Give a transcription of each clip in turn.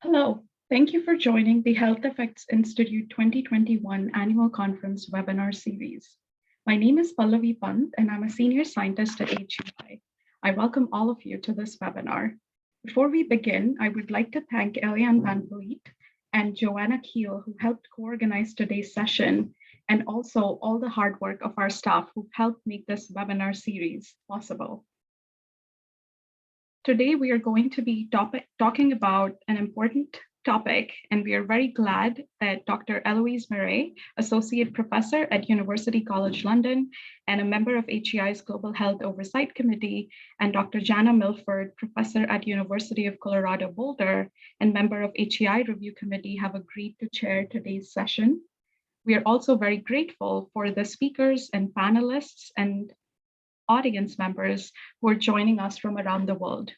Hello, thank you for joining the Health Effects Institute 2021 Annual Conference webinar series. My name is Pallavi Pant and I'm a senior scientist at HEI. I welcome all of you to this webinar. Before we begin, I would like to thank Eliane Van Vliet and Jana who helped co-organize today's session, and also all the hard work of our staff who helped make this webinar series possible. Today, we are going to be talking about an important topic, and we are very glad that Dr. Eloise Marais, Associate Professor at University College London and a member of HEI's Global Health Oversight Committee, and Dr. Jana Milford, Professor at University of Colorado Boulder and member of HEI Review Committee, have agreed to chair today's session. We are also very grateful for the speakers and panelists and audience members who are joining us from around the world.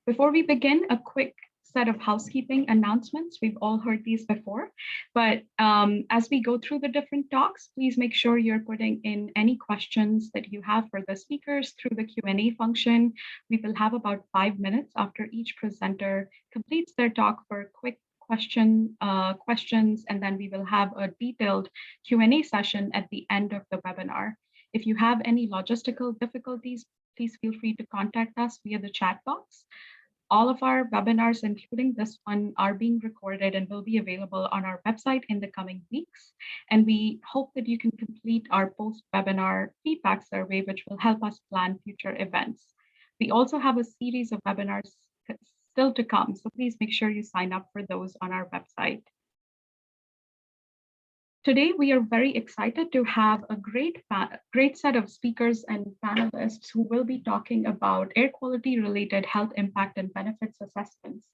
Before we begin, a quick set of housekeeping announcements. We've all heard these before, but as we go through the different talks, please make sure you're putting in any questions that you have for the speakers through the Q&A function. We will have about 5 minutes after each presenter completes their talk for quick questions, and then we will have a detailed Q&A session at the end of the webinar. If you have any logistical difficulties, please feel free to contact us via the chat box. All of our webinars, including this one, are being recorded and will be available on our website in the coming weeks. And we hope that you can complete our post-webinar feedback survey, which will help us plan future events. We also have a series of webinars still to come, so please make sure you sign up for those on our website. Today, we are very excited to have a great set of speakers and panelists who will be talking about air quality related health impact and benefits assessments.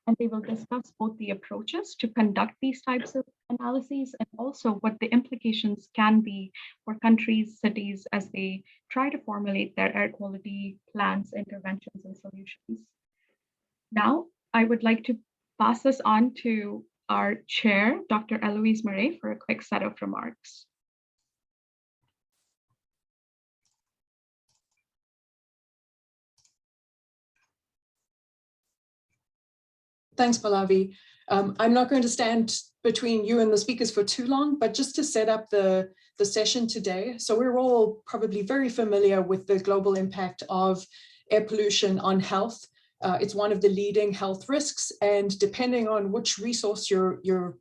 And they will discuss both the approaches to conduct these types of analyses and also what the implications can be for countries, cities, as they try to formulate their air quality plans, interventions, and solutions. Now, I would like to pass this on to our chair, Dr. Eloise Marais, for a quick set of remarks. Thanks, Pallavi. I'm not going to stand between you and the speakers for too long, but just to set up the session today. So we're all probably very familiar with the global impact of air pollution on health. It's one of the leading health risks, and depending on which resource you're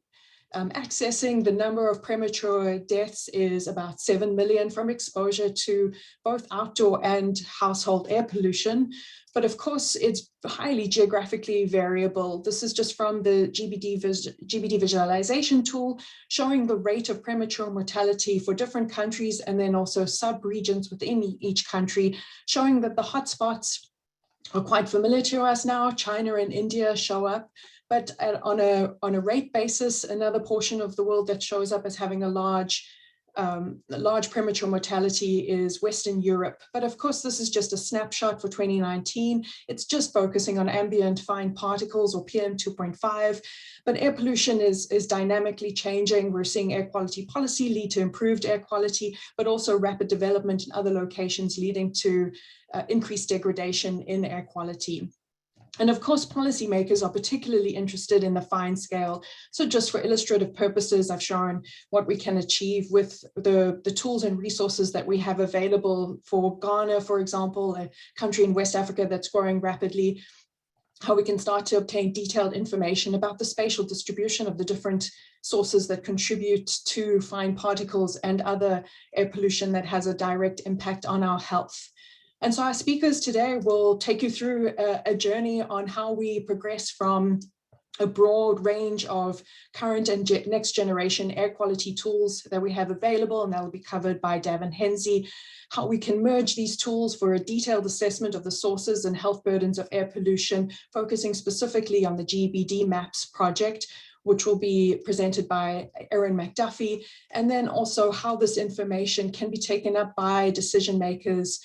accessing, the number of premature deaths is about 7 million from exposure to both outdoor and household air pollution. But of course, it's highly geographically variable. This is just from the GBD visualization tool, showing the rate of premature mortality for different countries and then also sub-regions within each country, showing that the hotspots are quite familiar to us now. China and India show up, but on a rate basis, another portion of the world that shows up as having a large premature mortality is Western Europe. But of course, this is just a snapshot for 2019. It's just focusing on ambient fine particles, or PM 2.5. But air pollution is dynamically changing. We're seeing air quality policy lead to improved air quality, but also rapid development in other locations leading to increased degradation in air quality. And of course, policymakers are particularly interested in the fine scale. So just for illustrative purposes, I've shown what we can achieve with the tools and resources that we have available for Ghana, for example, a country in West Africa that's growing rapidly, how we can start to obtain detailed information about the spatial distribution of the different sources that contribute to fine particles and other air pollution that has a direct impact on our health. And so our speakers today will take you through a journey on how we progress from a broad range of current and next generation air quality tools that we have available, and that will be covered by Davin Henze, how we can merge these tools for a detailed assessment of the sources and health burdens of air pollution, focusing specifically on the GBD MAPS project, which will be presented by Erin McDuffie, and then also how this information can be taken up by decision makers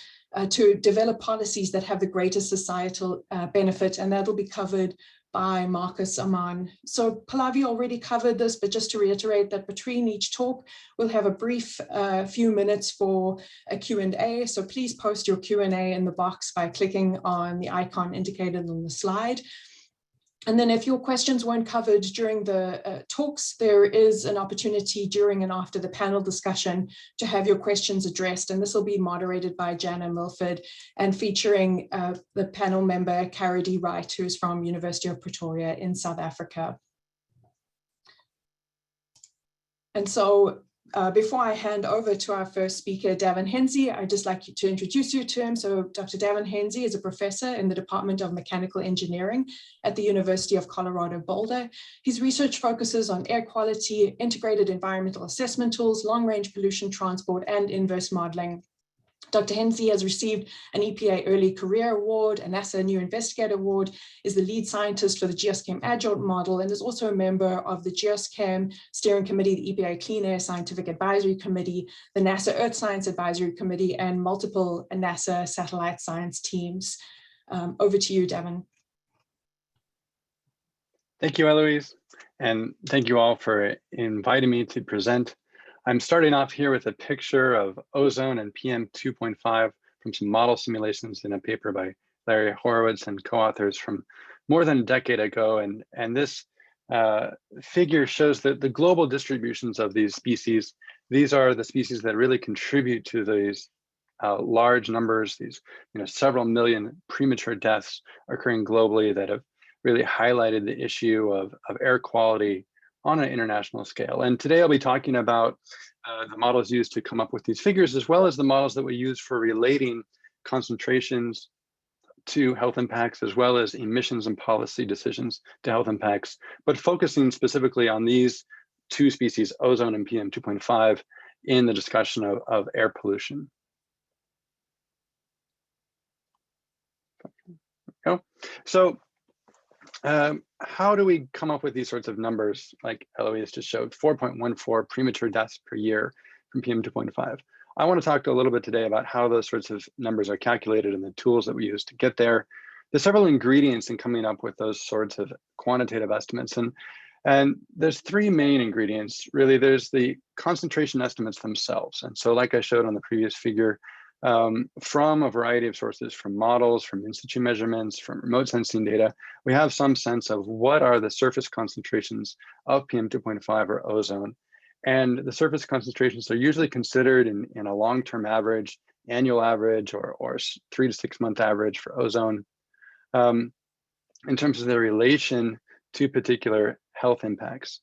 to develop policies that have the greatest societal benefit, and that'll be covered by Marcus Aman. So Pallavi already covered this, but just to reiterate that between each talk, we'll have a brief few minutes for a Q&A. So please post your Q&A in the box by clicking on the icon indicated on the slide. And then if your questions weren't covered during the talks, there is an opportunity during and after the panel discussion to have your questions addressed. And this will be moderated by Jana Milford and featuring the panel member, Cara D. Wright, who is from University of Pretoria in South Africa. And so before I hand over to our first speaker, Davin Henze, I'd just like to introduce you to him. So Dr. Davin Henze is a professor in the Department of Mechanical Engineering at the University of Colorado Boulder. His research focuses on air quality, integrated environmental assessment tools, long-range pollution transport, and inverse modeling. Dr. Henze has received an EPA Early Career Award, a NASA New Investigator Award, is the lead scientist for the GeoSCAM Adjunct model, and is also a member of the GeoSCAM Steering Committee, the EPA Clean Air Scientific Advisory Committee, the NASA Earth Science Advisory Committee, and multiple NASA satellite science teams. Over to you, Davin. Thank you, Eloise, and thank you all for inviting me to present. I'm starting off here with a picture of ozone and PM 2.5 from some model simulations in a paper by Larry Horowitz and co-authors from more than a decade ago. And this figure shows that the global distributions of these species. These are the species that really contribute to these large numbers, these several million premature deaths occurring globally that have really highlighted the issue of air quality on an international scale. And today I'll be talking about the models used to come up with these figures, as well as the models that we use for relating concentrations to health impacts, as well as emissions and policy decisions to health impacts, but focusing specifically on these two species, ozone and PM 2.5, in the discussion of air pollution. So how do we come up with these sorts of numbers like Eloise just showed, 4.14 premature deaths per year from PM 2.5? I want to talk a little bit today about how those sorts of numbers are calculated and the tools that we use to get there. There's several ingredients in coming up with those sorts of quantitative estimates. And there's three main ingredients, really. There's the concentration estimates themselves. And so like I showed on the previous figure, from a variety of sources, from models, from in situ measurements, from remote sensing data, we have some sense of what are the surface concentrations of PM 2.5 or ozone. And the surface concentrations are usually considered in a long-term average, annual average, or 3 to 6 month average for ozone, in terms of their relation to particular health impacts.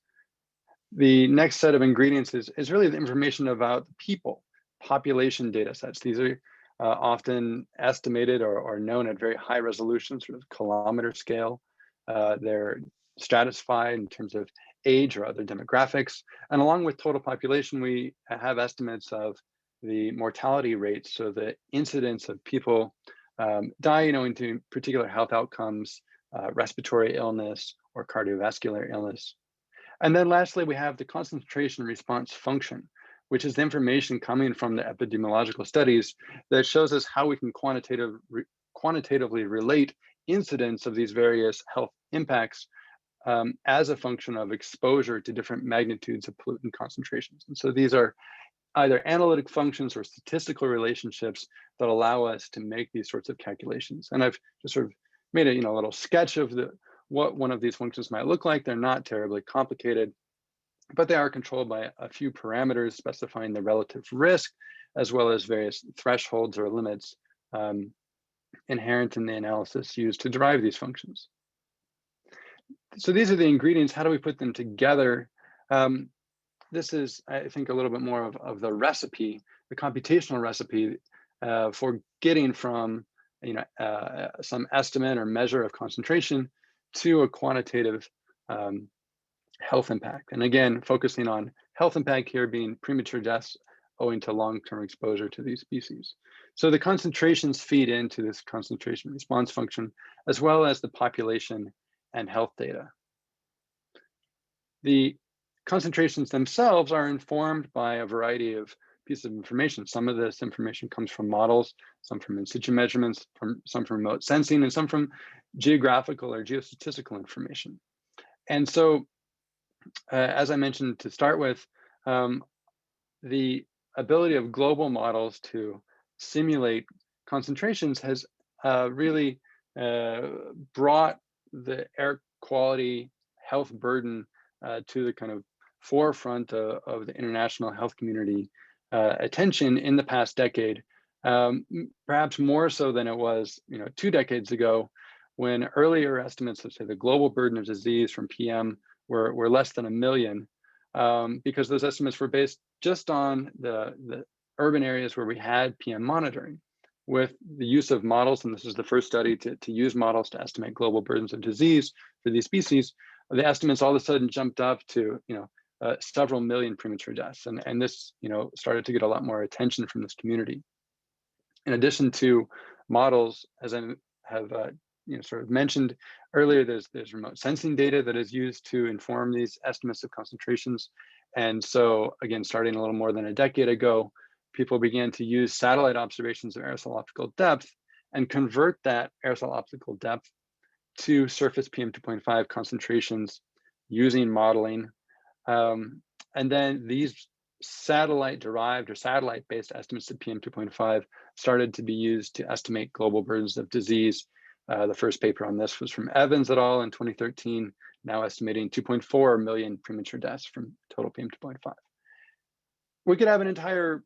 The next set of ingredients is really the information about people. Population data sets. These are often estimated or known at very high resolution, sort of kilometer scale. They're stratified in terms of age or other demographics. And along with total population, we have estimates of the mortality rates, so the incidence of people dying owing to particular health outcomes, respiratory illness, or cardiovascular illness. And then lastly, we have the concentration response function, which is the information coming from the epidemiological studies that shows us how we can quantitatively relate incidence of these various health impacts as a function of exposure to different magnitudes of pollutant concentrations. And so these are either analytic functions or statistical relationships that allow us to make these sorts of calculations. And I've just sort of made a little sketch of what one of these functions might look like. They're not terribly complicated, but they are controlled by a few parameters specifying the relative risk, as well as various thresholds or limits inherent in the analysis used to derive these functions. So these are the ingredients. How do we put them together? This is, I think, a little bit more of the recipe, the computational recipe for getting from some estimate or measure of concentration to a quantitative health impact. And again, focusing on health impact here being premature deaths owing to long-term exposure to these species. So the concentrations feed into this concentration response function, as well as the population and health data. The concentrations themselves are informed by a variety of pieces of information. Some of this information comes from models, some from in situ measurements, some from remote sensing, and some from geographical or geostatistical information. And so, as I mentioned to start with, the ability of global models to simulate concentrations has really brought the air quality health burden to the kind of forefront of the international health community attention in the past decade, perhaps more so than it was 2 decades ago, when earlier estimates of, say, the global burden of disease from PM were less than 1 million, because those estimates were based just on the urban areas where we had PM monitoring. With the use of models, and this is the first study to use models to estimate global burdens of disease for these species, the estimates all of a sudden jumped up to several million premature deaths, and this started to get a lot more attention from this community. In addition to models, as I have sort of mentioned earlier, there's remote sensing data that is used to inform these estimates of concentrations. And so again, starting a little more than a decade ago, people began to use satellite observations of aerosol optical depth and convert that aerosol optical depth to surface PM2.5 concentrations using modeling. And then these satellite-derived or satellite-based estimates of PM2.5 started to be used to estimate global burdens of disease. The first paper on this was from Evans et al. In 2013, now estimating 2.4 million premature deaths from total PM2.5. We could have an entire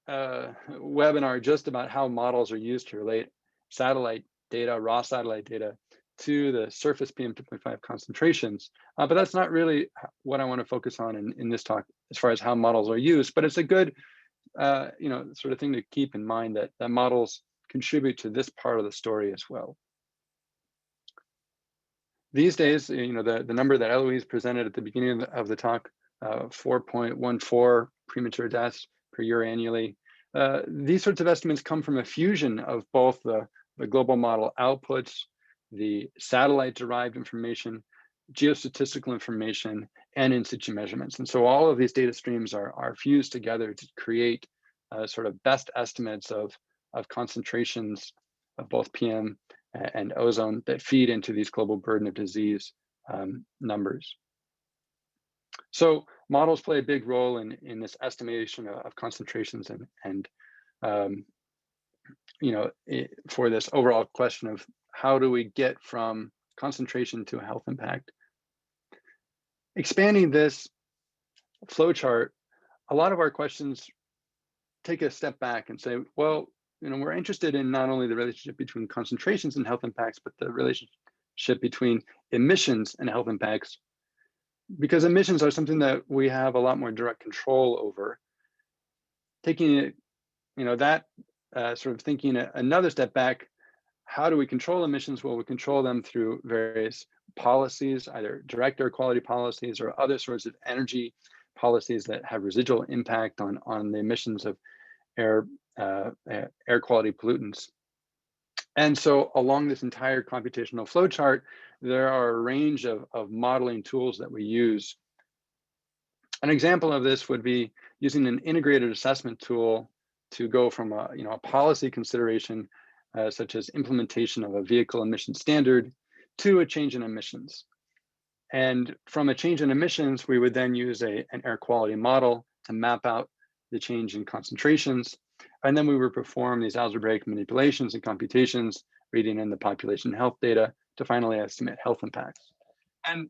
webinar just about how models are used to relate satellite data, raw satellite data, to the surface PM2.5 concentrations, but that's not really what I want to focus on in this talk as far as how models are used. But it's a good sort of thing to keep in mind that models contribute to this part of the story as well. These days, the number that Eloise presented at the beginning of the talk, 4.14 premature deaths per year annually. These sorts of estimates come from a fusion of both the global model outputs, the satellite-derived information, geostatistical information, and in situ measurements. And so all of these data streams are fused together to create sort of best estimates of concentrations of both PM and ozone that feed into these global burden of disease numbers. So models play a big role in this estimation of concentrations and for this overall question of how do we get from concentration to a health impact. Expanding this flowchart, a lot of our questions take a step back and say, well, we're interested in not only the relationship between concentrations and health impacts, but the relationship between emissions and health impacts, because emissions are something that we have a lot more direct control over. Taking it, sort of thinking another step back, how do we control emissions? Well, we control them through various policies, either direct air quality policies or other sorts of energy policies that have residual impact on the emissions of air quality pollutants. And so along this entire computational flowchart, there are a range of modeling tools that we use. An example of this would be using an integrated assessment tool to go from a policy consideration such as implementation of a vehicle emission standard to a change in emissions. And from a change in emissions, we would then use an air quality model to map out the change in concentrations. And then we would perform these algebraic manipulations and computations, reading in the population health data to finally estimate health impacts. And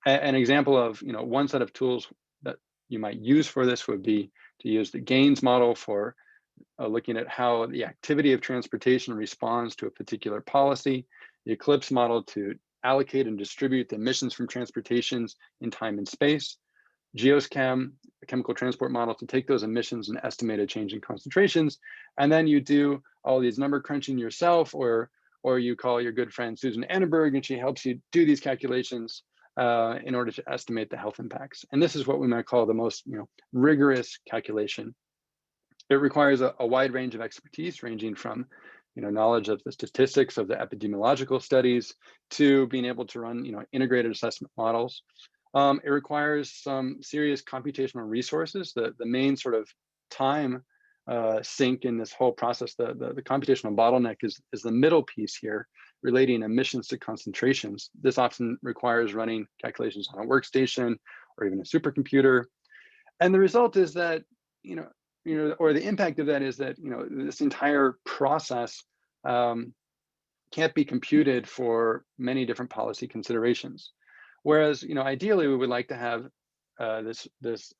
an example of one set of tools that you might use for this would be to use the gains model for looking at how the activity of transportation responds to a particular policy, the eclipse model to allocate and distribute the emissions from transportations in time and space, GeoSChem, a chemical transport model to take those emissions and estimate a change in concentrations. And then you do all these number crunching yourself, or you call your good friend Susan Annenberg and she helps you do these calculations in order to estimate the health impacts. And this is what we might call the most rigorous calculation. It requires a wide range of expertise, ranging from knowledge of the statistics of the epidemiological studies to being able to run integrated assessment models. It requires some serious computational resources. The main sort of time sink in this whole process, the computational bottleneck is the middle piece here, relating emissions to concentrations. This often requires running calculations on a workstation or even a supercomputer. And the result is that, or the impact of that is that, this entire process can't be computed for many different policy considerations. Whereas, ideally we would like to have this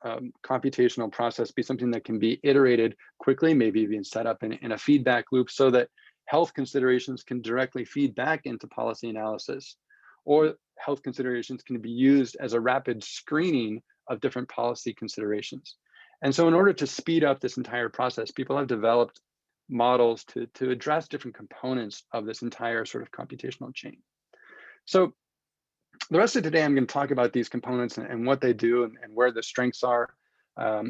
computational process be something that can be iterated quickly, maybe even set up in a feedback loop so that health considerations can directly feed back into policy analysis, or health considerations can be used as a rapid screening of different policy considerations. And so in order to speed up this entire process, people have developed models to address different components of this entire sort of computational chain. So the rest of today, I'm going to talk about these components and what they do and where the strengths are.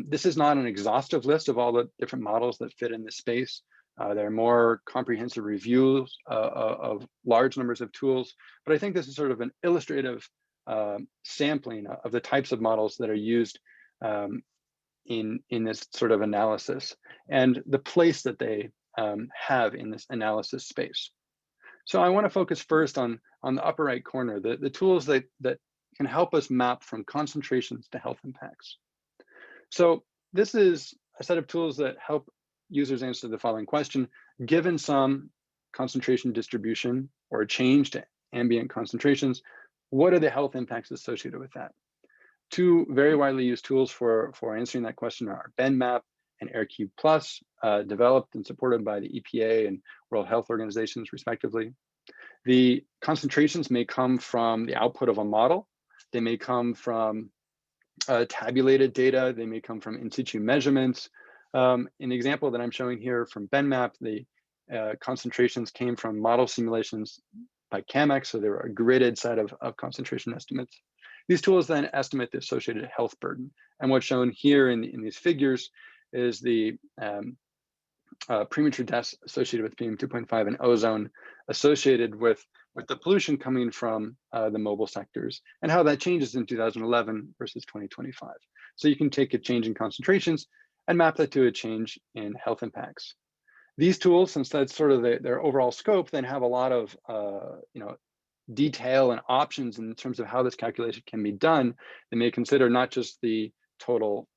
This is not an exhaustive list of all the different models that fit in this space. There are more comprehensive reviews of large numbers of tools, but I think this is sort of an illustrative sampling of the types of models that are used in this sort of analysis and the place that they have in this analysis space. So I want to focus first on the upper right corner, the tools that can help us map from concentrations to health impacts. So this is a set of tools that help users answer the following question: given some concentration distribution or a change to ambient concentrations, what are the health impacts associated with that? Two very widely used tools for answering that question are BenMap and AirQ Plus, developed and supported by the EPA and World Health Organizations, respectively. The concentrations may come from the output of a model. They may come from tabulated data. They may come from in situ measurements. In the example that I'm showing here from BenMap, the concentrations came from model simulations by CAMEX, so they were a gridded set of concentration estimates. These tools then estimate the associated health burden. And what's shown here in these figures is the premature deaths associated with PM2.5 and ozone associated with the pollution coming from the mobile sectors and how that changes in 2011 versus 2025. So you can take a change in concentrations and map that to a change in health impacts. These tools, since that's sort of their overall scope, then have a lot of detail and options in terms of how this calculation can be done. They may consider not just the total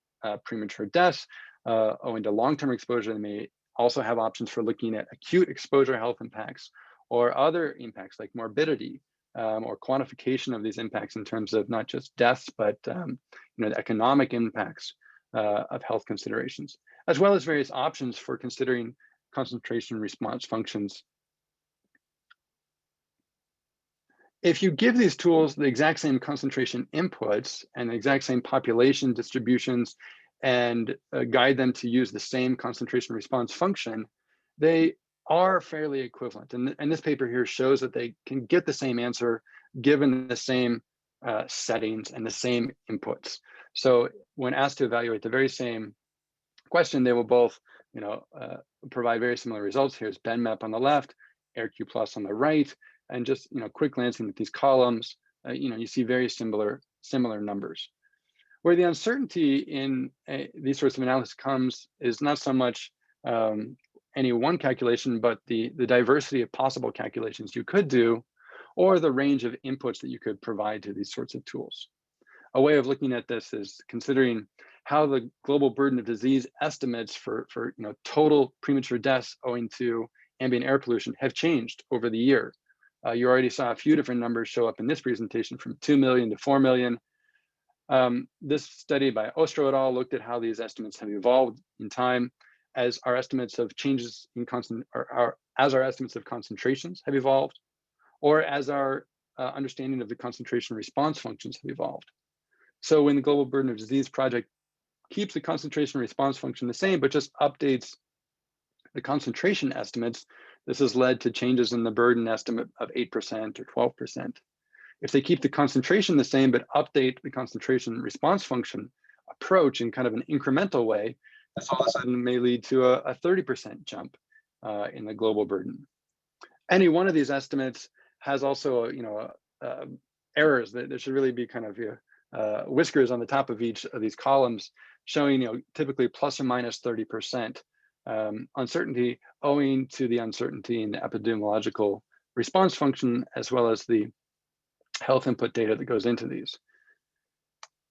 premature deaths owing to long-term exposure. They may also have options for looking at acute exposure health impacts or other impacts like morbidity or quantification of these impacts in terms of not just deaths, but the economic impacts of health considerations, as well as various options for considering concentration response functions. If you give these tools the exact same concentration inputs and the exact same population distributions and guide them to use the same concentration response function, they are fairly equivalent. And this paper here shows that they can get the same answer given the same settings and the same inputs. So when asked to evaluate the very same question, they will both provide very similar results. Here's BenMap on the left, AirQ Plus on the right, and just quick glancing at these columns, you see very similar numbers. Where the uncertainty in these sorts of analysis comes is not so much any one calculation, but the diversity of possible calculations you could do, or the range of inputs that you could provide to these sorts of tools. A way of looking at this is considering how the global burden of disease estimates for total premature deaths owing to ambient air pollution have changed over the year. You already saw a few different numbers show up in this presentation, from 2 million to 4 million. This study by Ostro et al. Looked at how these estimates have evolved in time as our estimates of changes in as our estimates of concentrations have evolved, or as our understanding of the concentration response functions have evolved. So when the Global Burden of Disease Project keeps the concentration response function the same, but just updates the concentration estimates, this has led to changes in the burden estimate of 8% or 12%. If they keep the concentration the same, but update the concentration response function approach in kind of an incremental way, this all of a sudden may lead to a 30% jump in the global burden. Any one of these estimates has also, errors. There should really be kind of whiskers on the top of each of these columns showing, typically plus or minus 30% uncertainty owing to the uncertainty in the epidemiological response function, as well as the health input data that goes into these.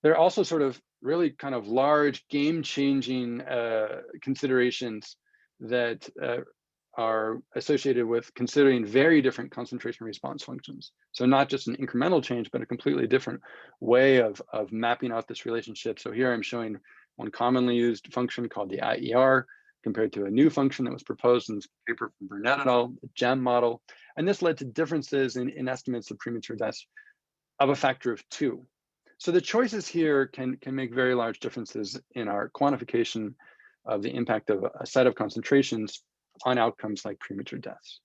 There are also sort of really kind of large game-changing considerations that are associated with considering very different concentration response functions. So not just an incremental change, but a completely different way of mapping out this relationship. So here I'm showing one commonly used function called the IER compared to a new function that was proposed in this paper from Burnett et al., the GEM model. And this led to differences in estimates of premature deaths of a factor of 2. So the choices here can make very large differences in our quantification of the impact of a set of concentrations on outcomes like premature deaths.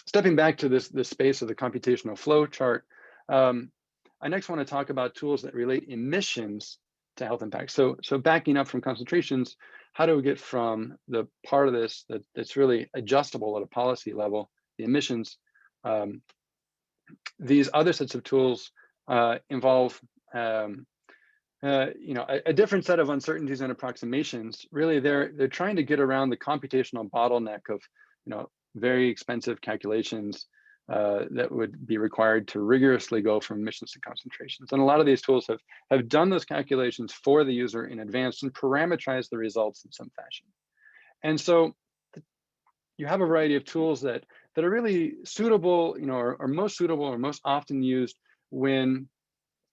Stepping back to this space of the computational flow chart, I next want to talk about tools that relate emissions to health impacts. So backing up from concentrations, how do we get from the part of this that's really adjustable at a policy level, the emissions? These other sets of tools involve a different set of uncertainties and approximations. Really, they're trying to get around the computational bottleneck of very expensive calculations that would be required to rigorously go from emissions to concentrations. And a lot of these tools have done those calculations for the user in advance and parameterized the results in some fashion. And so you have a variety of tools that are really suitable, or most suitable or most often used when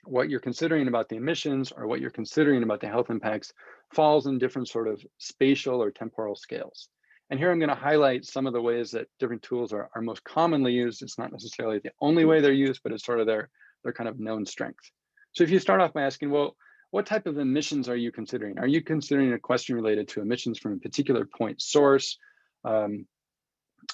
what you're considering about the emissions or what you're considering about the health impacts falls in different sort of spatial or temporal scales. And here I'm going to highlight some of the ways that different tools are most commonly used. It's not necessarily the only way they're used, but it's sort of their kind of known strength. So if you start off by asking, well, what type of emissions are you considering? Are you considering a question related to emissions from a particular point source?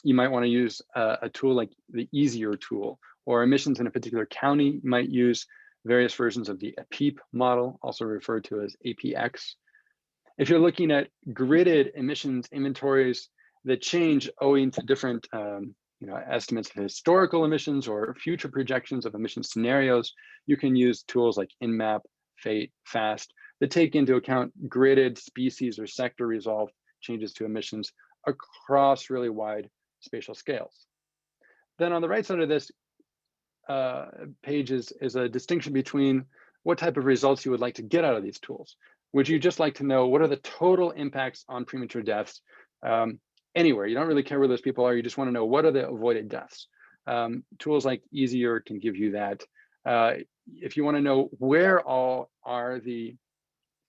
You might want to use a tool like the easier tool, or emissions in a particular county. You might use various versions of the APEEP model, also referred to as APX. If you're looking at gridded emissions inventories that change owing to different estimates of historical emissions or future projections of emission scenarios, you can use tools like INMAP, FATE, FAST that take into account gridded species or sector resolved changes to emissions across really wide spatial scales. Then on the right side of this page is a distinction between what type of results you would like to get out of these tools. Would you just like to know what are the total impacts on premature deaths anywhere? You don't really care where those people are. You just want to know what are the avoided deaths. Tools like Easier can give you that. If you want to know where all are the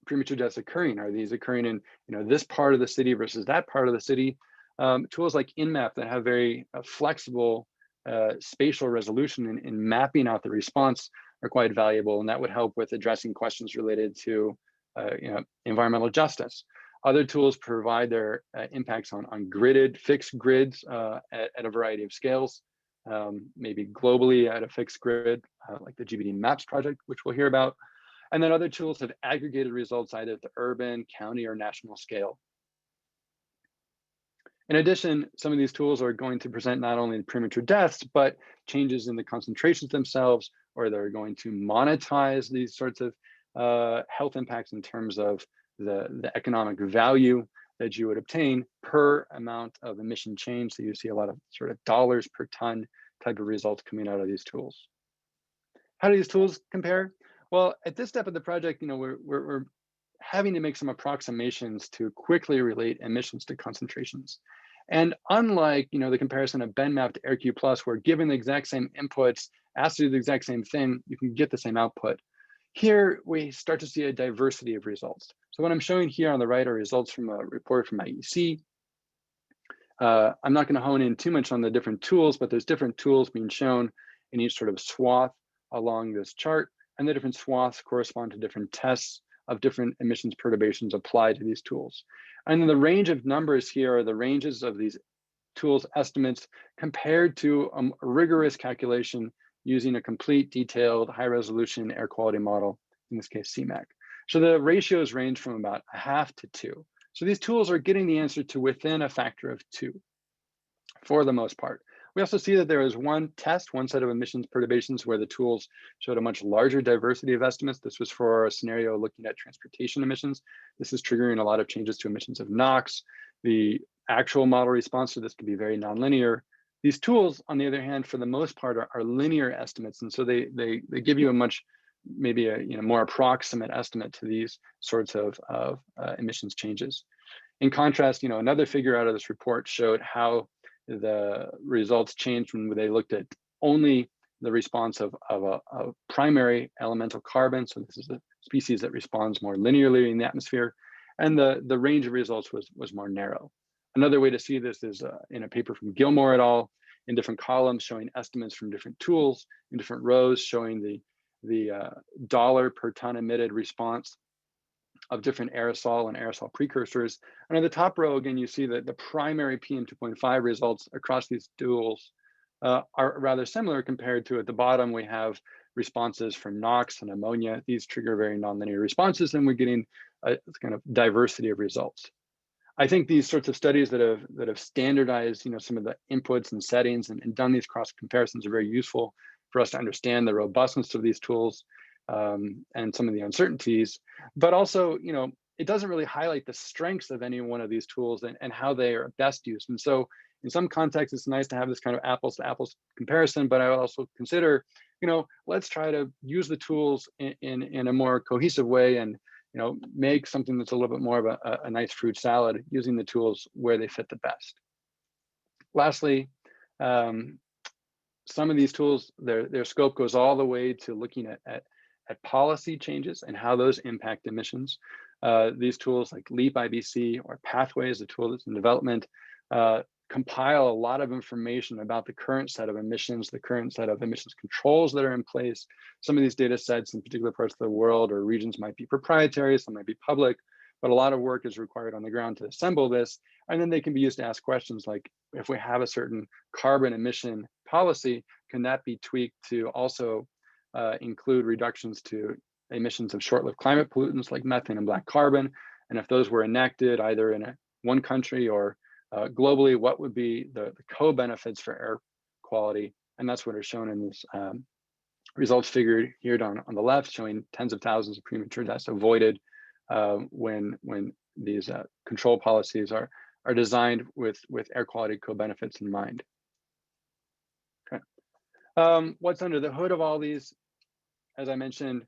premature deaths occurring, are these occurring in this part of the city versus that part of the city? Tools like INMAP that have very flexible spatial resolution in mapping out the response are quite valuable, and that would help with addressing questions related to environmental justice. Other tools provide their impacts on gridded, fixed grids at a variety of scales, maybe globally at a fixed grid, like the GBD Maps project, which we'll hear about. And then other tools have aggregated results either at the urban, county, or national scale. In addition, some of these tools are going to present not only premature deaths, but changes in the concentrations themselves, or they're going to monetize these sorts of health impacts in terms of the economic value that you would obtain per amount of emission change. So you see a lot of sort of dollars per ton type of results coming out of these tools. How do these tools compare? Well, at this step of the project, we're having to make some approximations to quickly relate emissions to concentrations. And unlike the comparison of BenMap to AirQ+, where given the exact same inputs, asked to do the exact same thing, you can get the same output. Here, we start to see a diversity of results. So what I'm showing here on the right are results from a report from IEC. I'm not going to hone in too much on the different tools, but there's different tools being shown in each sort of swath along this chart, and the different swaths correspond to different tests of different emissions perturbations applied to these tools. And then the range of numbers here are the ranges of these tools estimates compared to a rigorous calculation using a complete, detailed, high-resolution air quality model, in this case, CMAQ. So the ratios range from about 1/2 to 2. So these tools are getting the answer to within a factor of 2, for the most part. We also see that there is one set of emissions perturbations where the tools showed a much larger diversity of estimates. This was for a scenario looking at transportation emissions. This is triggering a lot of changes to emissions of NOx. The actual model response to this could be very nonlinear. These tools, on the other hand, for the most part, are linear estimates, and so they give you a much, maybe a more approximate estimate to these sorts of emissions changes. In contrast, another figure out of this report showed how the results changed when they looked at only the response of a primary elemental carbon. So this is a species that responds more linearly in the atmosphere, and the range of results was more narrow. Another way to see this is in a paper from Gilmore et al. In different columns showing estimates from different tools, in different rows showing the dollar per ton emitted response of different aerosol and aerosol precursors. And on the top row, again, you see that the primary PM2.5 results across these tools are rather similar compared to at the bottom, we have responses from NOx and ammonia. These trigger very nonlinear responses, and we're getting a kind of diversity of results. I think these sorts of studies that have standardized, some of the inputs and settings and done these cross comparisons are very useful for us to understand the robustness of these tools and some of the uncertainties. But also, it doesn't really highlight the strengths of any one of these tools and how they are best used. And so in some contexts, it's nice to have this kind of apples to apples comparison, but I would also consider, let's try to use the tools in a more cohesive way and, make something that's a little bit more of a nice fruit salad using the tools where they fit the best. Lastly, some of these tools, their scope goes all the way to looking at policy changes and how those impact emissions. These tools like LEAP IBC or Pathways, the tool that's in development, compile a lot of information about the current set of emissions, the current set of emissions controls that are in place. Some of these data sets in particular parts of the world or regions might be proprietary, some might be public, but a lot of work is required on the ground to assemble this. And then they can be used to ask questions like, if we have a certain carbon emission policy, can that be tweaked to also include reductions to emissions of short-lived climate pollutants like methane and black carbon? And if those were enacted either in one country or globally, what would be the co-benefits for air quality? And that's what is shown in this results figure here on the left, showing tens of thousands of premature deaths avoided when these control policies are designed with air quality co-benefits in mind. Okay. What's under the hood of all these? As I mentioned,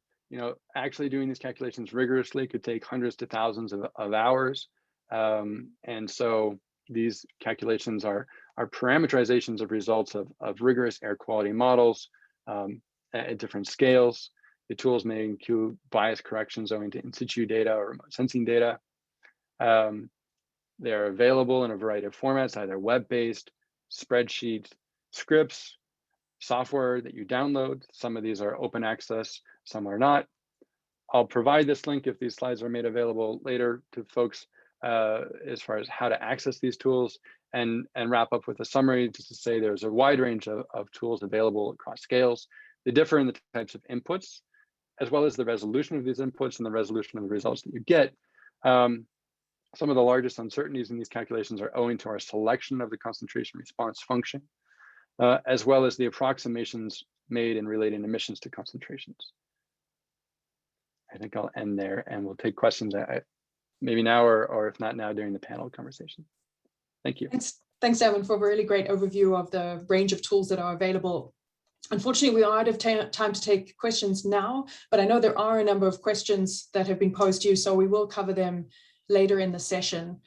actually doing these calculations rigorously could take hundreds to thousands of hours. And so these calculations are parameterizations of results of rigorous air quality models at different scales. The tools may include bias corrections owing to in situ data or remote sensing data. They're available in a variety of formats, either web-based, spreadsheets, scripts, software that you download. Some of these are open access, some are not. I'll provide this link if these slides are made available later to folks as far as how to access these tools, and wrap up with a summary just to say there's a wide range of tools available across scales. They differ in the types of inputs, as well as the resolution of these inputs and the resolution of the results that you get. Some of the largest uncertainties in these calculations are owing to our selection of the concentration response function, as well as the approximations made in relating emissions to concentrations. I think I'll end there and we'll take questions maybe now or if not now during the panel conversation. Thank you. Thanks, Evan, for a really great overview of the range of tools that are available. Unfortunately, we are out of time to take questions now, but I know there are a number of questions that have been posed to you, so we will cover them later in the session.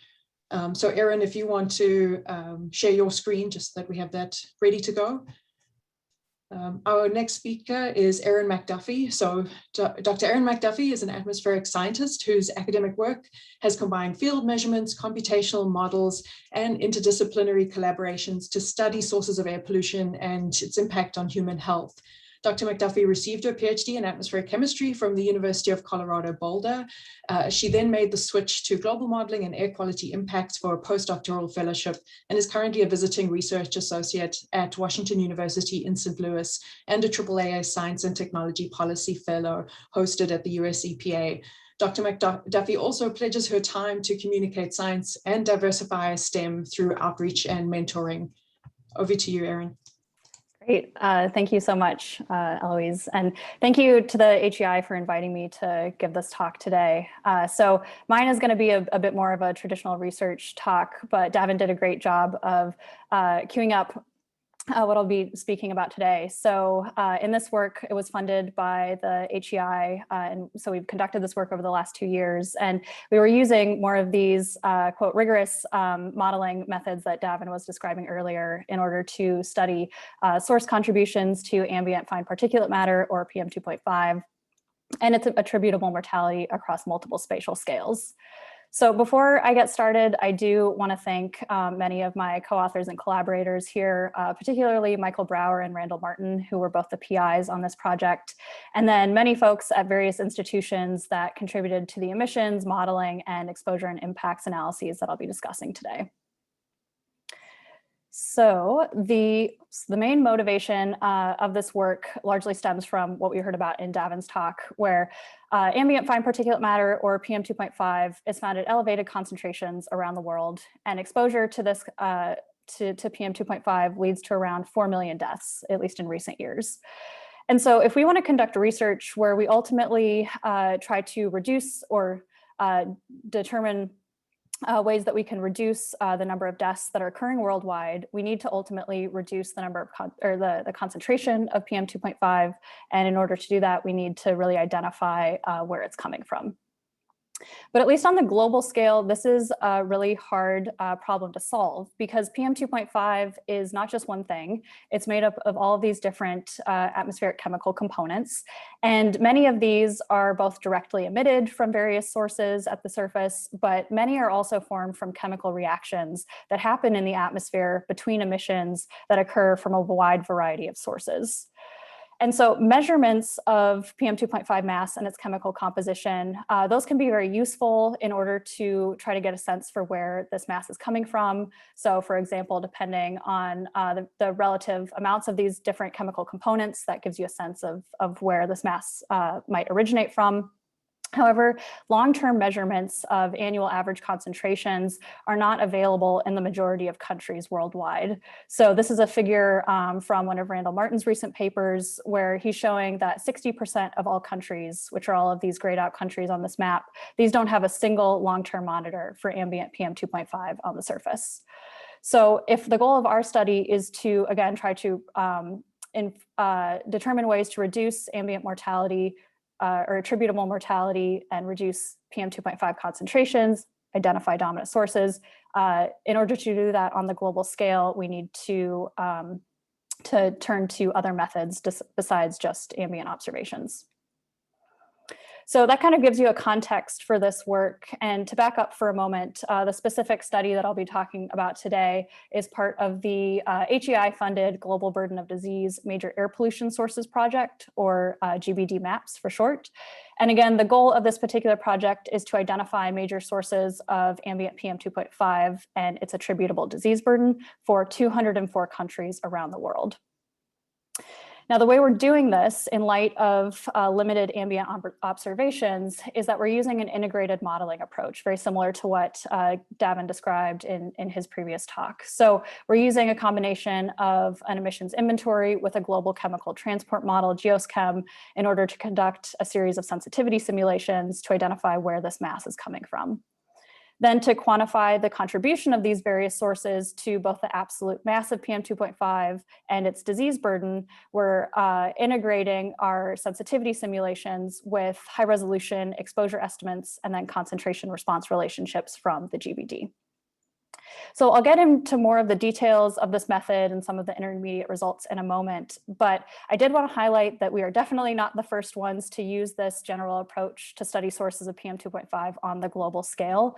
So Erin, if you want to share your screen, just that we have that ready to go. Our next speaker is Erin McDuffie. So Dr. Erin McDuffie is an atmospheric scientist whose academic work has combined field measurements, computational models, and interdisciplinary collaborations to study sources of air pollution and its impact on human health. Dr. McDuffie received her PhD in atmospheric chemistry from the University of Colorado Boulder. She then made the switch to global modeling and air quality impacts for a postdoctoral fellowship and is currently a visiting research associate at Washington University in St. Louis and a AAA Science and Technology Policy Fellow hosted at the US EPA. Dr. McDuffie also pledges her time to communicate science and diversify STEM through outreach and mentoring. Over to you, Erin. Great. Thank you so much, Eloise. And thank you to the HEI for inviting me to give this talk today. So mine is going to be a bit more of a traditional research talk, but Davin did a great job of queuing up what I'll be speaking about today. So in this work, it was funded by the HEI, and so we've conducted this work over the last 2 years, and we were using more of these, quote, rigorous modeling methods that Davin was describing earlier in order to study source contributions to ambient fine particulate matter, or PM2.5, and its attributable mortality across multiple spatial scales. So before I get started, I do want to thank many of my co-authors and collaborators here, particularly Michael Brower and Randall Martin, who were both the PIs on this project, and then many folks at various institutions that contributed to the emissions, modeling, and exposure and impacts analyses that I'll be discussing today. So the main motivation of this work largely stems from what we heard about in Davin's talk, where ambient fine particulate matter, or PM2.5, is found at elevated concentrations around the world, and exposure to this to PM2.5 leads to around 4 million deaths, at least in recent years. And so if we want to conduct research where we ultimately try to reduce or determine ways that we can reduce the number of deaths that are occurring worldwide, we need to ultimately reduce the number of the concentration of PM2.5. And in order to do that, we need to really identify where it's coming from. But at least on the global scale, this is a really hard problem to solve, because PM2.5 is not just one thing. It's made up of all of these different atmospheric chemical components. And many of these are both directly emitted from various sources at the surface, but many are also formed from chemical reactions that happen in the atmosphere between emissions that occur from a wide variety of sources. And so measurements of PM2.5 mass and its chemical composition, those can be very useful in order to try to get a sense for where this mass is coming from. So for example, depending on the relative amounts of these different chemical components, that gives you a sense of where this mass might originate from. However, long-term measurements of annual average concentrations are not available in the majority of countries worldwide. So this is a figure from one of Randall Martin's recent papers, where he's showing that 60% of all countries, which are all of these grayed out countries on this map, these don't have a single long-term monitor for ambient PM2.5 on the surface. So if the goal of our study is to, again, try to determine ways to reduce ambient mortality or attributable mortality and reduce PM2.5 concentrations, identify dominant sources. In order to do that on the global scale, we need to turn to other methods besides just ambient observations. So that kind of gives you a context for this work. And to back up for a moment, the specific study that I'll be talking about today is part of the HEI-funded Global Burden of Disease Major Air Pollution Sources Project, or GBD MAPS for short. And again, the goal of this particular project is to identify major sources of ambient PM2.5 and its attributable disease burden for 204 countries around the world. Now, the way we're doing this in light of limited ambient observations is that we're using an integrated modeling approach, very similar to what Davin described in his previous talk. So we're using a combination of an emissions inventory with a global chemical transport model, GeoSchem, in order to conduct a series of sensitivity simulations to identify where this mass is coming from. Then to quantify the contribution of these various sources to both the absolute mass of PM2.5 and its disease burden, we're integrating our sensitivity simulations with high resolution exposure estimates and then concentration response relationships from the GBD. So I'll get into more of the details of this method and some of the intermediate results in a moment, but I did want to highlight that we are definitely not the first ones to use this general approach to study sources of PM2.5 on the global scale.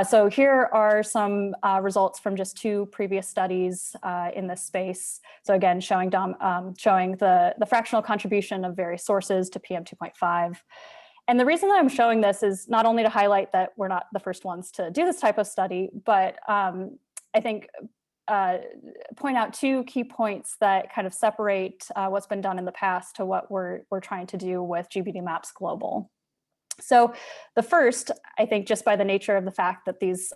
So here are some results from just 2 previous studies in this space. So again, showing the fractional contribution of various sources to PM2.5. And the reason that I'm showing this is not only to highlight that we're not the first ones to do this type of study, but I think point out 2 key points that kind of separate what's been done in the past to what we're trying to do with GBD Maps Global. So the first, I think, just by the nature of the fact that these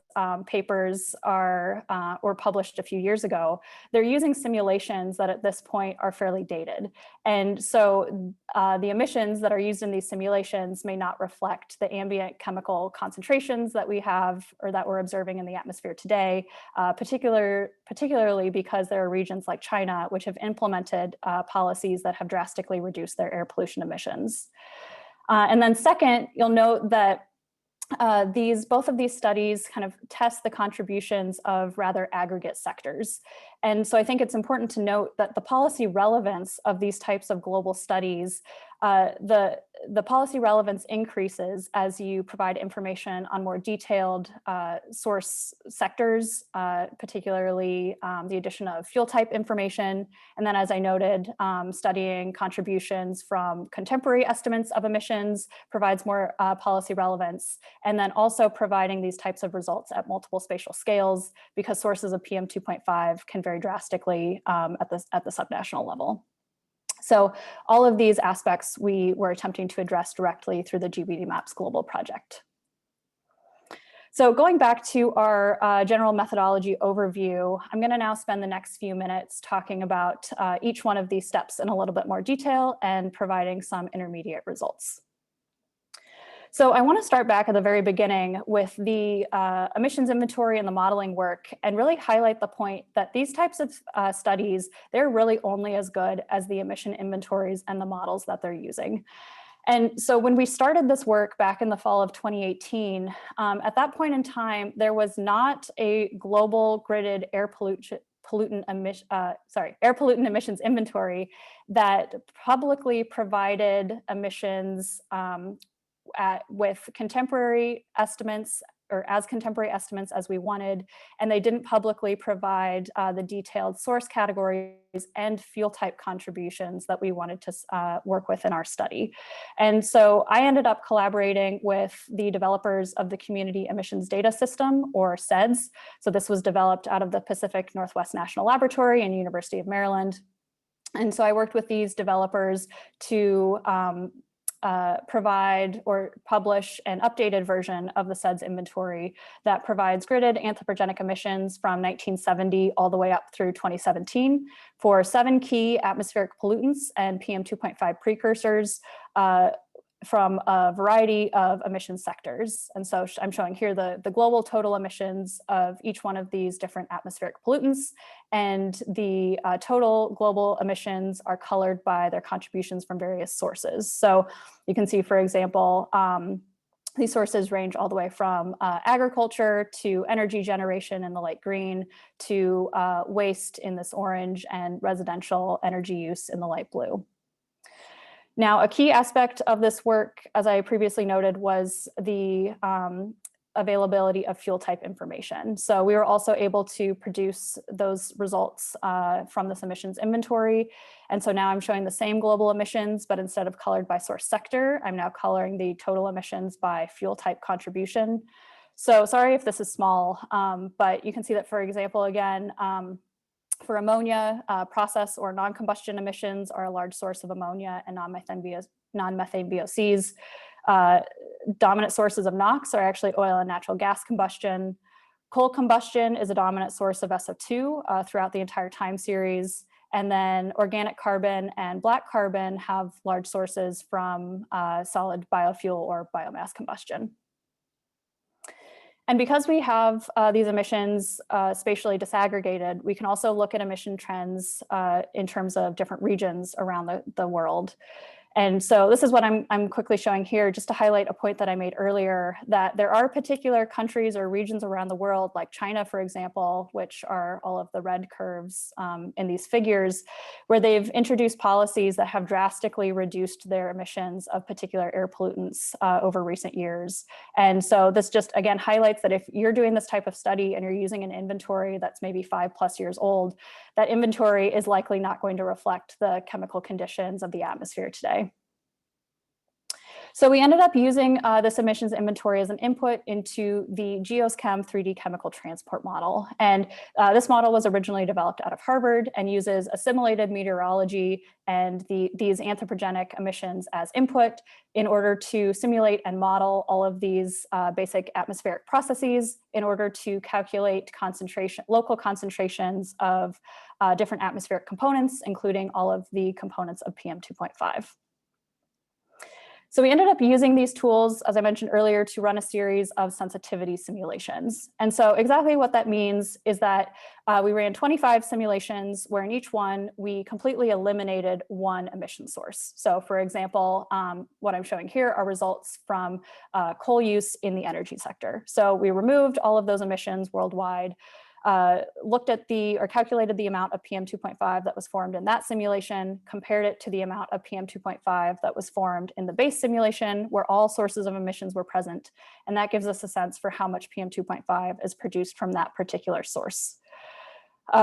papers were published a few years ago, they're using simulations that at this point are fairly dated. And so the emissions that are used in these simulations may not reflect the ambient chemical concentrations that we have or that we're observing in the atmosphere today, particularly because there are regions like China which have implemented policies that have drastically reduced their air pollution emissions. And then second, you'll note that both of these studies kind of test the contributions of rather aggregate sectors. And so I think it's important to note that the policy relevance of these types of global studies, the policy relevance increases as you provide information on more detailed source sectors, particularly the addition of fuel type information. And then, as I noted, studying contributions from contemporary estimates of emissions provides more policy relevance. And then also providing these types of results at multiple spatial scales, because sources of PM 2.5 can vary drastically at the subnational level. So all of these aspects we were attempting to address directly through the GBD Maps Global project. So going back to our general methodology overview, I'm going to now spend the next few minutes talking about each one of these steps in a little bit more detail and providing some intermediate results. So I want to start back at the very beginning with the emissions inventory and the modeling work, and really highlight the point that these types of studies, they're really only as good as the emission inventories and the models that they're using. And so when we started this work back in the fall of 2018, at that point in time, there was not a global gridded air pollutant emissions inventory that publicly provided emissions with contemporary estimates, or as contemporary estimates as we wanted, and they didn't publicly provide the detailed source categories and fuel type contributions that we wanted to work with in our study. And so I ended up collaborating with the developers of the Community Emissions Data System, or CEDS. So this was developed out of the Pacific Northwest National Laboratory and University of Maryland. And so I worked with these developers to provide or publish an updated version of the CEDS inventory that provides gridded anthropogenic emissions from 1970 all the way up through 2017 for 7 key atmospheric pollutants and PM 2.5 precursors from a variety of emission sectors. And so I'm showing here the global total emissions of each one of these different atmospheric pollutants, and the total global emissions are colored by their contributions from various sources. So you can see, for example, these sources range all the way from agriculture to energy generation in the light green to waste in this orange and residential energy use in the light blue. Now, a key aspect of this work, as I previously noted, was the availability of fuel type information. So we were also able to produce those results from this emissions inventory. And so now I'm showing the same global emissions, but instead of colored by source sector, I'm now coloring the total emissions by fuel type contribution. So sorry if this is small, but you can see that, for example, again, for ammonia, process or non-combustion emissions are a large source of ammonia and non-methane VOCs. Dominant sources of NOx are actually oil and natural gas combustion. Coal combustion is a dominant source of SO2 throughout the entire time series. And then organic carbon and black carbon have large sources from solid biofuel or biomass combustion. And because we have these emissions spatially disaggregated, we can also look at emission trends in terms of different regions around the world. And so this is what I'm quickly showing here, just to highlight a point that I made earlier, that there are particular countries or regions around the world, like China, for example, which are all of the red curves in these figures, where they've introduced policies that have drastically reduced their emissions of particular air pollutants over recent years. And so this just, again, highlights that if you're doing this type of study and you're using an inventory that's maybe 5+ years old, that inventory is likely not going to reflect the chemical conditions of the atmosphere today. So we ended up using this emissions inventory as an input into the GeosChem 3D chemical transport model. And this model was originally developed out of Harvard and uses assimilated meteorology and these anthropogenic emissions as input in order to simulate and model all of these basic atmospheric processes in order to calculate local concentrations of different atmospheric components, including all of the components of PM 2.5. So we ended up using these tools, as I mentioned earlier, to run a series of sensitivity simulations. And so exactly what that means is that we ran 25 simulations where in each one we completely eliminated one emission source. So for example, what I'm showing here are results from coal use in the energy sector. So we removed all of those emissions worldwide, looked at or calculated the amount of PM 2.5 that was formed in that simulation, compared it to the amount of PM 2.5 that was formed in the base simulation where all sources of emissions were present. And that gives us a sense for how much PM 2.5 is produced from that particular source.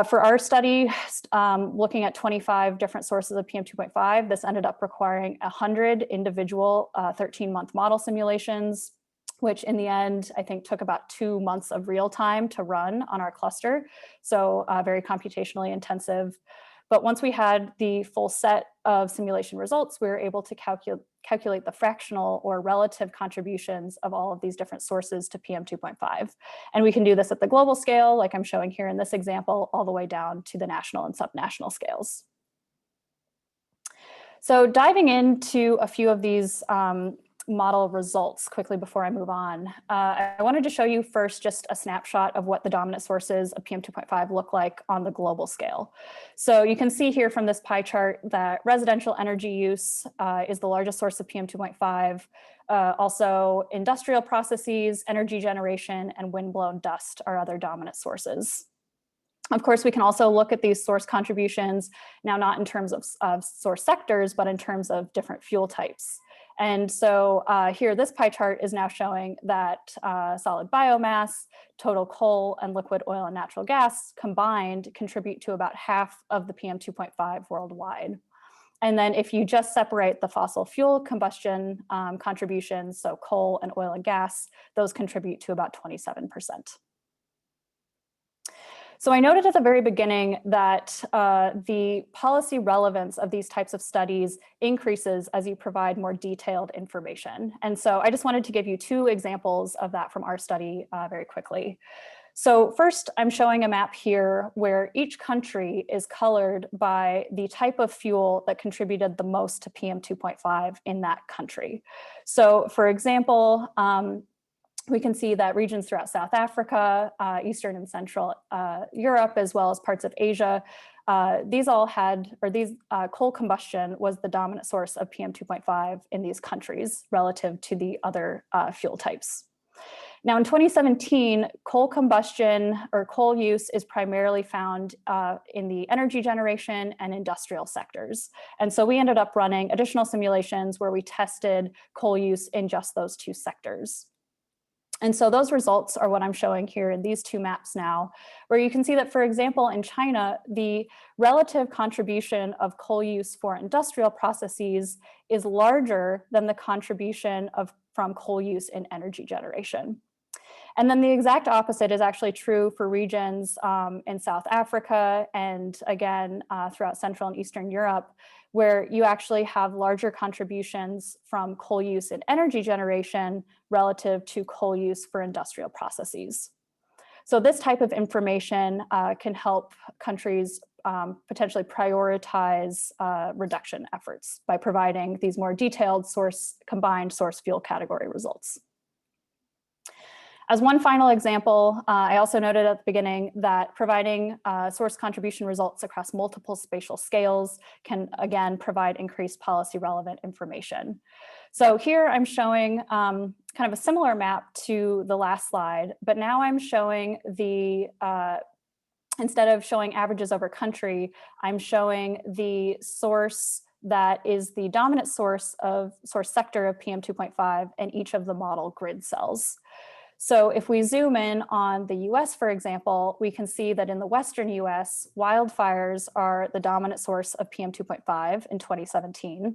For our study, looking at 25 different sources of PM 2.5, this ended up requiring 100 individual 13-month model simulations, which in the end, I think took about 2 months of real time to run on our cluster. So very computationally intensive. But once we had the full set of simulation results, we were able to calculate the fractional or relative contributions of all of these different sources to PM 2.5. And we can do this at the global scale, like I'm showing here in this example, all the way down to the national and subnational scales. So diving into a few of these model results quickly before I move on. I wanted to show you first just a snapshot of what the dominant sources of PM 2.5 look like on the global scale. So you can see here from this pie chart that residential energy use is the largest source of PM 2.5. Also industrial processes, energy generation, and windblown dust are other dominant sources. Of course, we can also look at these source contributions now not in terms of source sectors, but in terms of different fuel types. And so here, this pie chart is now showing that solid biomass, total coal, and liquid oil and natural gas combined contribute to about half of the PM 2.5 worldwide. And then if you just separate the fossil fuel combustion contributions, so coal and oil and gas, those contribute to about 27%. So I noted at the very beginning that the policy relevance of these types of studies increases as you provide more detailed information. And so I just wanted to give you 2 examples of that from our study very quickly. So first, I'm showing a map here where each country is colored by the type of fuel that contributed the most to PM 2.5 in that country. So for example, we can see that regions throughout South Africa, Eastern and Central Europe, as well as parts of Asia, these all had, or these coal combustion was the dominant source of PM 2.5 in these countries relative to the other fuel types. Now in 2017, coal combustion or coal use is primarily found in the energy generation and industrial sectors. And so we ended up running additional simulations where we tested coal use in just those 2 sectors. And so those results are what I'm showing here in these 2 maps now, where you can see that, for example, in China, the relative contribution of coal use for industrial processes is larger than the contribution from coal use in energy generation. And then the exact opposite is actually true for regions in South Africa and again, throughout Central and Eastern Europe, where you actually have larger contributions from coal use in energy generation relative to coal use for industrial processes. So this type of information can help countries potentially prioritize reduction efforts by providing these more detailed combined source fuel category results. As one final example, I also noted at the beginning that providing source contribution results across multiple spatial scales can, again, provide increased policy relevant information. So here I'm showing kind of a similar map to the last slide, but now I'm showing instead of showing averages over country, I'm showing the source that is the dominant source sector of PM 2.5 in each of the model grid cells. So if we zoom in on the US, for example, we can see that in the Western US, wildfires are the dominant source of PM 2.5 in 2017.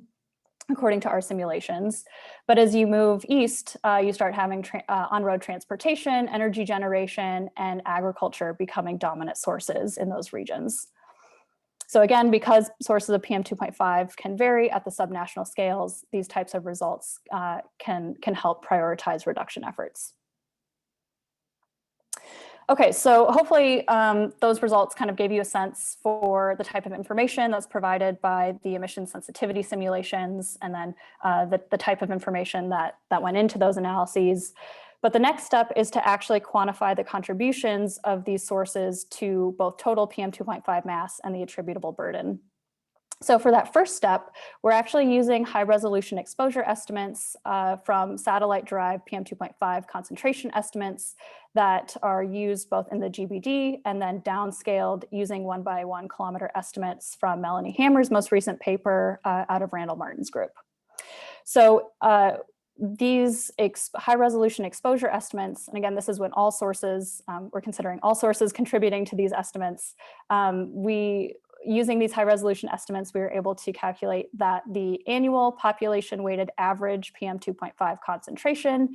according to our simulations. But as you move east, you start having on-road transportation, energy generation, and agriculture becoming dominant sources in those regions. So again, because sources of PM 2.5 can vary at the subnational scales, these types of results can help prioritize reduction efforts. Okay, so hopefully those results kind of gave you a sense for the type of information that's provided by the emission sensitivity simulations, and then the type of information that went into those analyses. But the next step is to actually quantify the contributions of these sources to both total PM 2.5 mass and the attributable burden. So for that first step, we're actually using high resolution exposure estimates from satellite-derived PM 2.5 concentration estimates that are used both in the GBD and then downscaled using 1 by 1 kilometer estimates from Melanie Hammer's most recent paper out of Randall Martin's group. So these high resolution exposure estimates, and again, this is when all sources, we're considering all sources contributing to these estimates, using these high resolution estimates, we were able to calculate that the annual population weighted average PM 2.5 concentration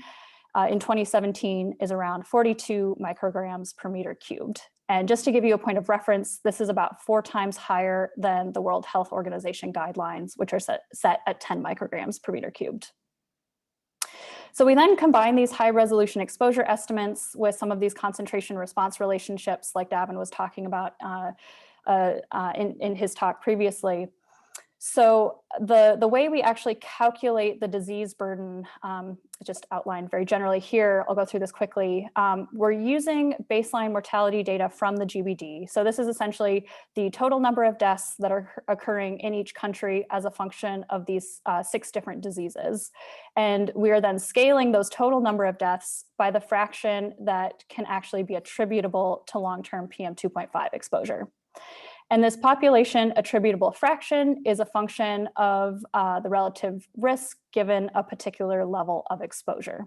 in 2017 is around 42 micrograms per meter cubed. And just to give you a point of reference, this is about 4 times higher than the World Health Organization guidelines, which are set at 10 micrograms per meter cubed. So we then combine these high resolution exposure estimates with some of these concentration response relationships like Davin was talking about in his talk previously. So the way we actually calculate the disease burden, just outlined very generally here, I'll go through this quickly. We're using baseline mortality data from the GBD. So this is essentially the total number of deaths that are occurring in each country as a function of these 6 different diseases. And we are then scaling those total number of deaths by the fraction that can actually be attributable to long-term PM 2.5 exposure. And this population attributable fraction is a function of the relative risk given a particular level of exposure.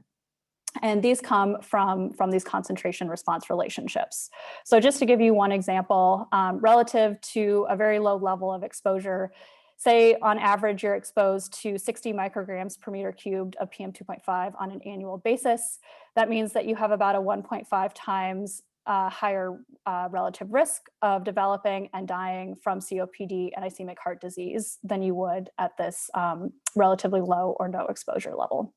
And these come from these concentration response relationships. So just to give you one example, relative to a very low level of exposure, say on average you're exposed to 60 micrograms per meter cubed of PM 2.5 on an annual basis. That means that you have about a 1.5 times higher relative risk of developing and dying from COPD and ischemic heart disease than you would at this relatively low or no exposure level.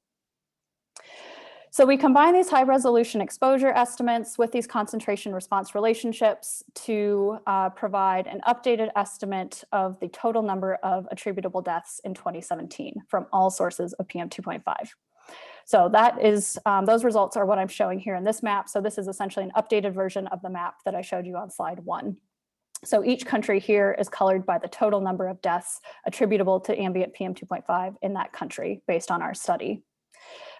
So we combine these high resolution exposure estimates with these concentration response relationships to provide an updated estimate of the total number of attributable deaths in 2017 from all sources of PM 2.5. So that is, those results are what I'm showing here in this map. So this is essentially an updated version of the map that I showed you on slide 1. So each country here is colored by the total number of deaths attributable to ambient PM 2.5 in that country based on our study.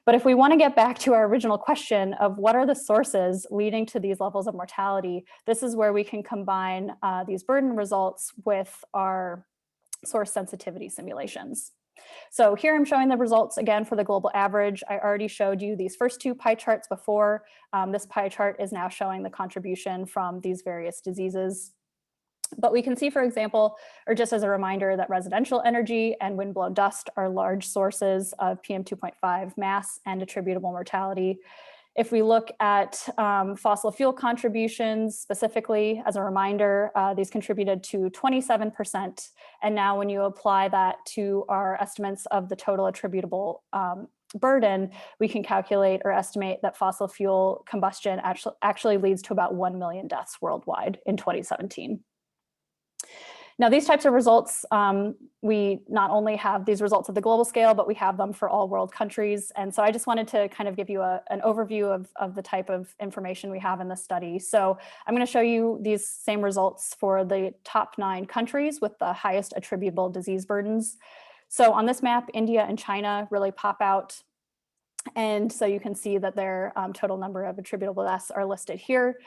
But if we want to get back to our original question of what are the sources leading to these levels of mortality, this is where we can combine these burden results with our source sensitivity simulations. So here I'm showing the results again for the global average. I already showed you these first 2 pie charts before. This pie chart is now showing the contribution from these various diseases. But we can see, for example, or just as a reminder, that residential energy and windblown dust are large sources of PM 2.5 mass and attributable mortality. If we look at fossil fuel contributions specifically, as a reminder, these contributed to 27%. And now when you apply that to our estimates of the total attributable burden, we can calculate or estimate that fossil fuel combustion actually leads to about 1 million deaths worldwide in 2017. Now, these types of results, we not only have these results at the global scale, but we have them for all world countries. And so I just wanted to kind of give you an overview of the type of information we have in the study. So I'm going to show you these same results for the top 9 countries with the highest attributable disease burdens. So on this map, India and China really pop out. And so you can see that their total number of attributable deaths are listed here.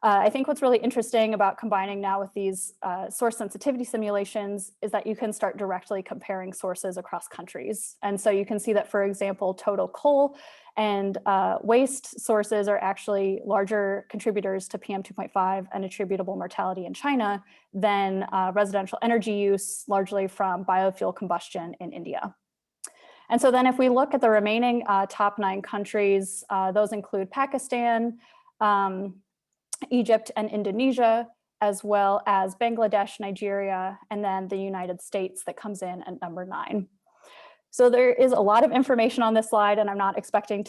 I think what's really interesting about combining now with these source sensitivity simulations is that you can start directly comparing sources across countries. And so you can see that, for example, total coal and waste sources are actually larger contributors to PM 2.5 and attributable mortality in China than residential energy use, largely from biofuel combustion in India. And so then if we look at the remaining top 9 countries, those include Pakistan, Egypt and Indonesia, as well as Bangladesh, Nigeria, and then the United States that comes in at number 9. So there is a lot of information on this slide, and I'm not expecting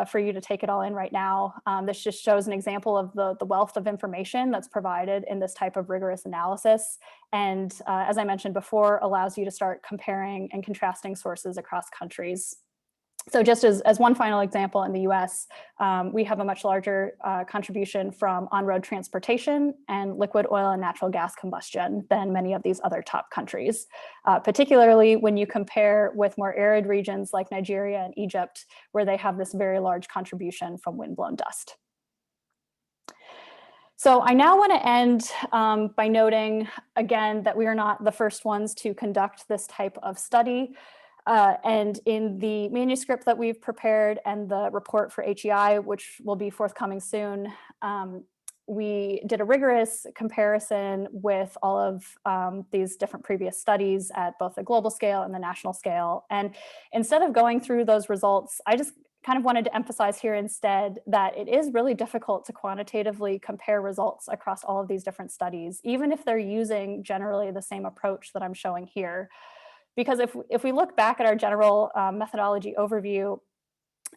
for you to take it all in right now. This just shows an example of the wealth of information that's provided in this type of rigorous analysis. And as I mentioned before, allows you to start comparing and contrasting sources across countries. So just as one final example, in the US, we have a much larger contribution from on-road transportation and liquid oil and natural gas combustion than many of these other top countries, particularly when you compare with more arid regions like Nigeria and Egypt, where they have this very large contribution from windblown dust. So I now want to end by noting again that we are not the first ones to conduct this type of study. And in the manuscript that we've prepared and the report for HEI, which will be forthcoming soon, we did a rigorous comparison with all of these different previous studies at both the global scale and the national scale. And instead of going through those results, I just kind of wanted to emphasize here instead that it is really difficult to quantitatively compare results across all of these different studies, even if they're using generally the same approach that I'm showing here. Because if we look back at our general methodology overview,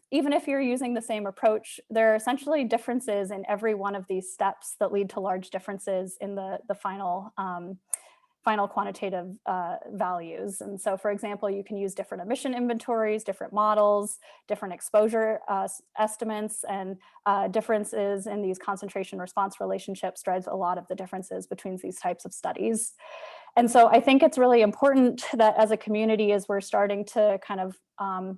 even if you're using the same approach, there are essentially differences in every one of these steps that lead to large differences in the final quantitative values. And so, for example, you can use different emission inventories, different models, different exposure estimates, and differences in these concentration response relationships drives a lot of the differences between these types of studies. And so I think it's really important that as a community, as we're starting to kind of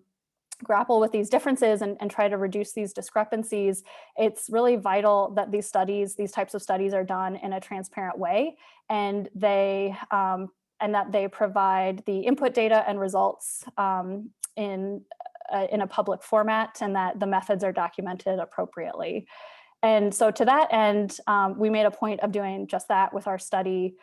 grapple with these differences and try to reduce these discrepancies, it's really vital that these types of studies are done in a transparent way, and that they provide the input data and results in a public format, and that the methods are documented appropriately. And so to that end, we made a point of doing just that with our study.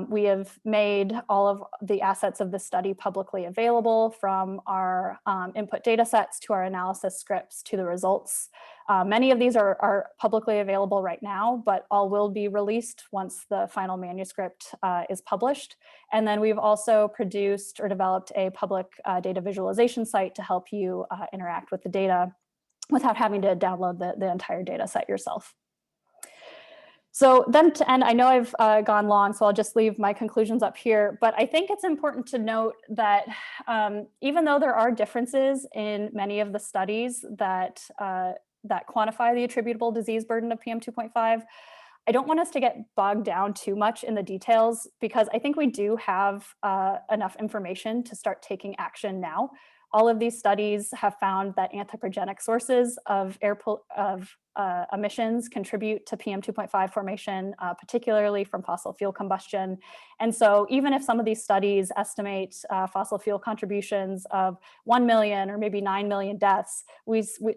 We have made all of the assets of the study publicly available, from our input data sets to our analysis scripts to the results. Many of these are publicly available right now, but all will be released once the final manuscript is published. And then we've also produced or developed a public data visualization site to help you interact with the data without having to download the entire data set yourself. So then to end, I know I've gone long, so I'll just leave my conclusions up here, but I think it's important to note that even though there are differences in many of the studies that quantify the attributable disease burden of PM2.5, I don't want us to get bogged down too much in the details, because I think we do have enough information to start taking action now. All of these studies have found that anthropogenic sources of emissions contribute to PM2.5 formation, particularly from fossil fuel combustion. And so even if some of these studies estimate fossil fuel contributions of 1 million or maybe 9 million deaths,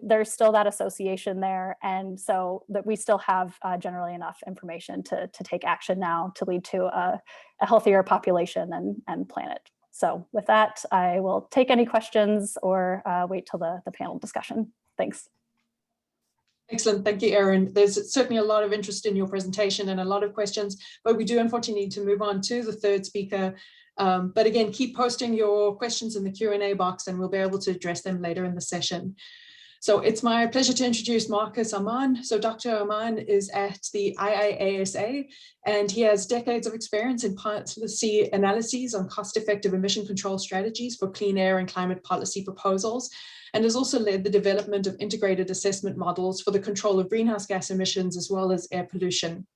there's still that association there. And so that we still have generally enough information to take action now to lead to a healthier population and planet. So with that, I will take any questions or wait till the panel discussion. Thanks. Excellent, thank you, Erin. There's certainly a lot of interest in your presentation and a lot of questions, but we do unfortunately need to move on to the third speaker. But again, keep posting your questions in the Q&A box and we'll be able to address them later in the session. So it's my pleasure to introduce Marcus Aman. So Dr. Aman is at the IIASA, and he has decades of experience in policy analyses on cost-effective emission control strategies for clean air and climate policy proposals, and has also led the development of integrated assessment models for the control of greenhouse gas emissions as well as air pollution.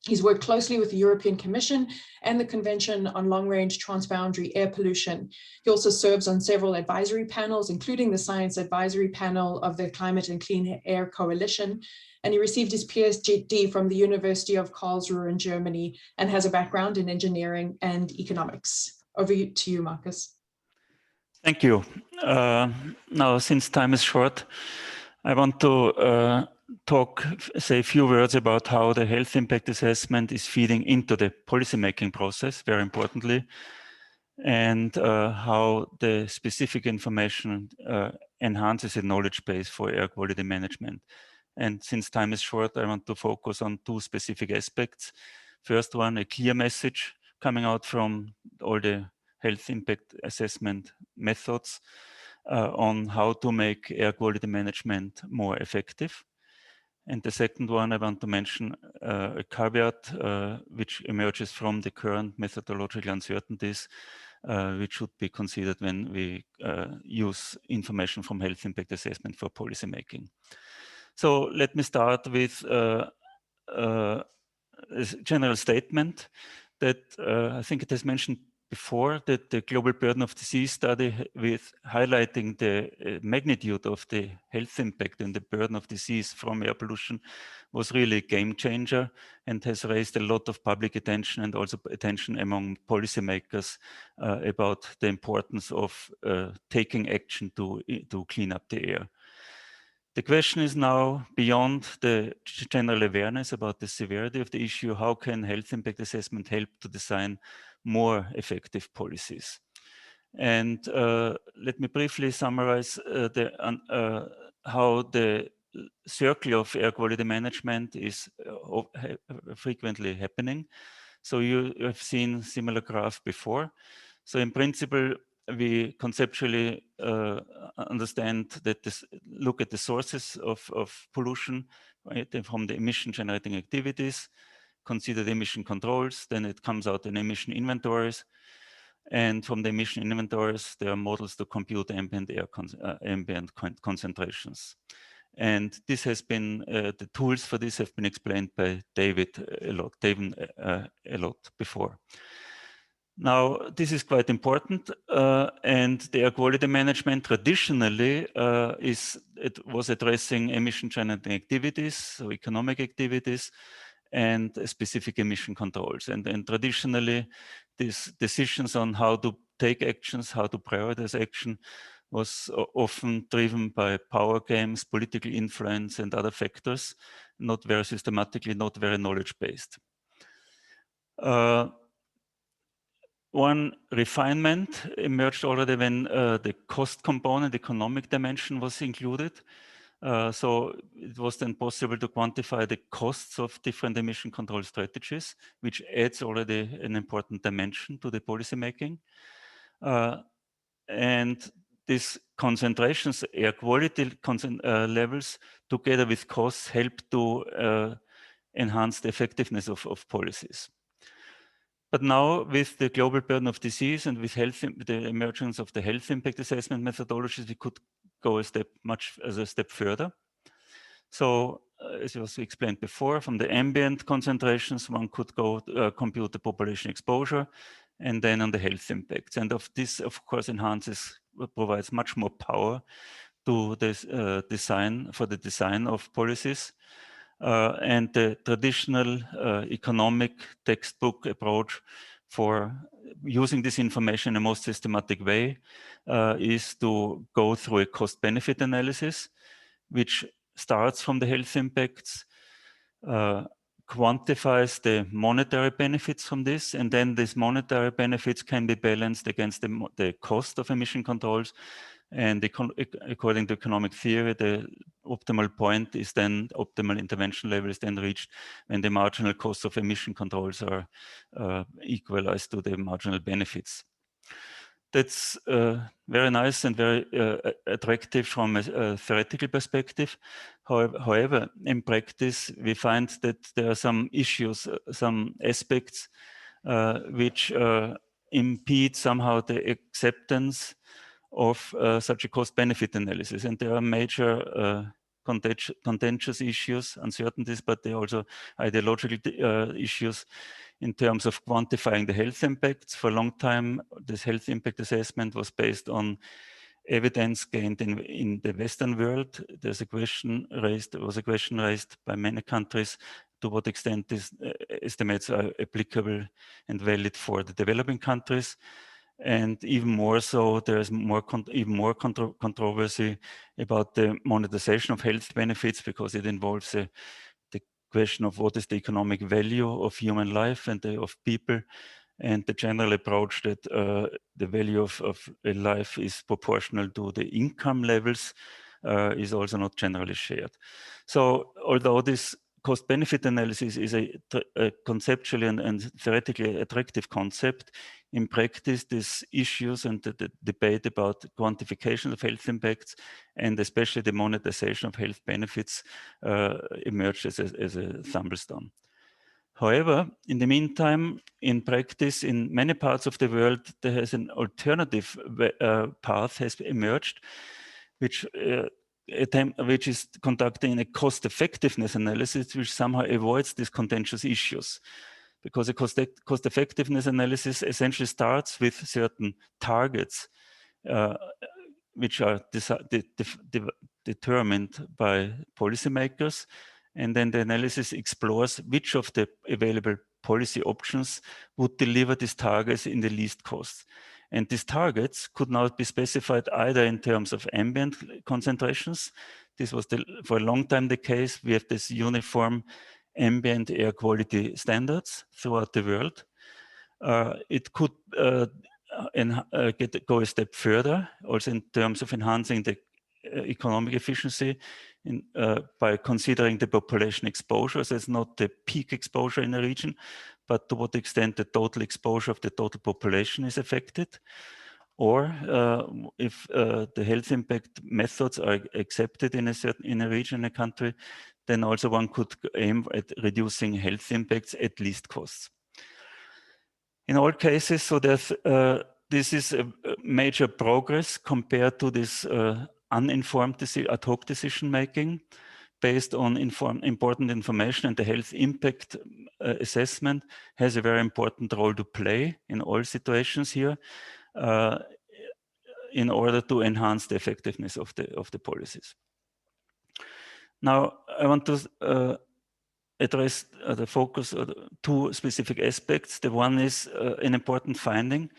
He's worked closely with the European Commission and the Convention on Long-Range Transboundary Air Pollution. He also serves on several advisory panels, including the Science Advisory Panel of the Climate and Clean Air Coalition. And he received his PhD from the University of Karlsruhe in Germany and has a background in engineering and economics. Over to you, Marcus. Thank you. Now, since time is short, I want to say a few words about how the health impact assessment is feeding into the policymaking process, very importantly. and how the specific information enhances a knowledge base for air quality management. And since time is short, I want to focus on two specific aspects. First one, a clear message coming out from all the health impact assessment methods on how to make air quality management more effective. And the second one, I want to mention a caveat which emerges from the current methodological uncertainties, which should be considered when we use information from health impact assessment for policy making. So let me start with a general statement that I think it has mentioned before, that the global burden of disease study with highlighting the magnitude of the health impact and the burden of disease from air pollution was really a game changer and has raised a lot of public attention and also attention among policymakers about the importance of taking action to clean up the air. The question is now, beyond the general awareness about the severity of the issue, how can health impact assessment help to design more effective policies? And let me briefly summarize how the circle of air quality management is frequently happening. So you have seen similar graph before. So in principle, we conceptually understand that look at the sources of pollution, right, from the emission generating activities, consider the emission controls, then it comes out in emission inventories. And from the emission inventories, there are models to compute ambient air ambient concentrations. And this has been, the tools for this have been explained by David a lot before. Now, this is quite important, and the air quality management traditionally it was addressing emission generating activities, so economic activities, and specific emission controls. And traditionally, these decisions on how to take actions, how to prioritize action, was often driven by power games, political influence, and other factors, not very systematically, not very knowledge-based. One refinement emerged already when the cost component, economic dimension, was included. So it was then possible to quantify the costs of different emission control strategies, which adds already an important dimension to the policymaking. And these concentrations, air quality levels, together with costs, help to enhance the effectiveness of policies. But now, with the global burden of disease and with the emergence of the health impact assessment methodologies, we could go a step further. So, as was explained before, from the ambient concentrations, one could go compute the population exposure, and then on the health impacts. And this, of course, provides much more power to this design of policies. And the traditional economic textbook approach for using this information in a most systematic way is to go through a cost-benefit analysis, which starts from the health impacts, quantifies the monetary benefits from this, and then these monetary benefits can be balanced against the cost of emission controls. And according to economic theory, the optimal point is then, optimal intervention level is then reached when the marginal cost of emission controls are equalized to the marginal benefits. That's very nice and very attractive from a theoretical perspective. However, in practice, we find that there are some issues, some aspects which impede somehow the acceptance of such a cost-benefit analysis. And there are major contentious issues, uncertainties, but there are also ideological issues in terms of quantifying the health impacts. For a long time, this health impact assessment was based on evidence gained in the Western world. There was a question raised by many countries to what extent these estimates are applicable and valid for the developing countries. And even more so, there is even more controversy about the monetization of health benefits, because it involves the question of what is the economic value of human life and of people, and the general approach that the value of a life is proportional to the income levels is also not generally shared. So although this cost-benefit analysis is a conceptually and theoretically attractive concept, in practice, these issues and the debate about quantification of health impacts and especially the monetization of health benefits emerged as a thumblestone. However, in the meantime, in practice, in many parts of the world, there has an alternative path has emerged, which is conducting a cost-effectiveness analysis, which somehow avoids these contentious issues. Because a cost-effectiveness analysis essentially starts with certain targets, which are determined by policymakers. And then the analysis explores which of the available policy options would deliver these targets in the least cost. And these targets could now be specified either in terms of ambient concentrations. This was for a long time the case. We have this uniform ambient air quality standards throughout the world. It could go a step further, also in terms of enhancing the economic efficiency by considering the population exposure. So it's not the peak exposure in a region, but to what extent the total exposure of the total population is affected. Or if the health impact methods are accepted in a region, in a country, then also one could aim at reducing health impacts at least costs. In all cases, so there's this is a major progress compared to this uninformed ad hoc decision making based on important information, and the health impact assessment has a very important role to play in all situations here in order to enhance the effectiveness of the policies. Now, I want to address the focus of two specific aspects. The one is an important finding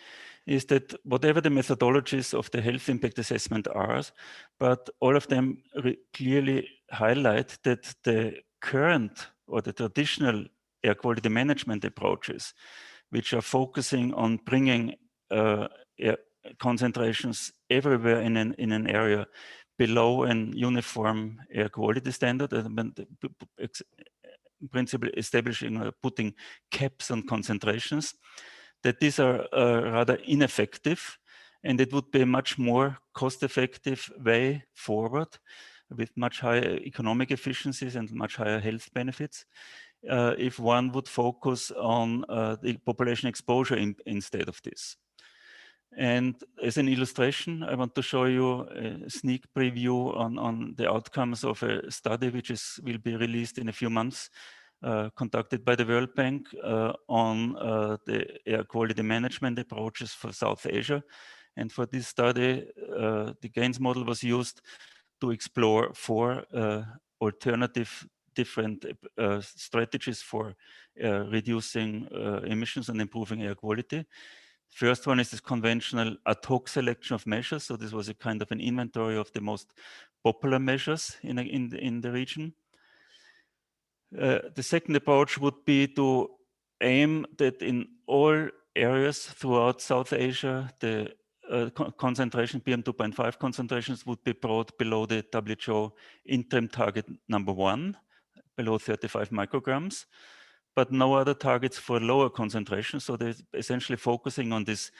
is that whatever the methodologies of the health impact assessment are, but all of them clearly highlight that the current or the traditional air quality management approaches, which are focusing on bringing air concentrations everywhere in an area below an uniform air quality standard, in principle establishing or putting caps on concentrations, that these are rather ineffective, and it would be a much more cost-effective way forward with much higher economic efficiencies and much higher health benefits if one would focus on the population exposure instead of this. And as an illustration, I want to show you a sneak preview on the outcomes of a study which will be released in a few months, conducted by the World Bank on the air quality management approaches for South Asia. And for this study, the GAINS model was used to explore 4 alternative different strategies for reducing emissions and improving air quality. First one is this conventional ad hoc selection of measures. So this was a kind of an inventory of the most popular measures in the region. The second approach would be to aim that in all areas throughout South Asia, the concentration, PM2.5 concentrations would be brought below the WHO interim target number 1, below 35 micrograms, but no other targets for lower concentrations. So they're essentially focusing on this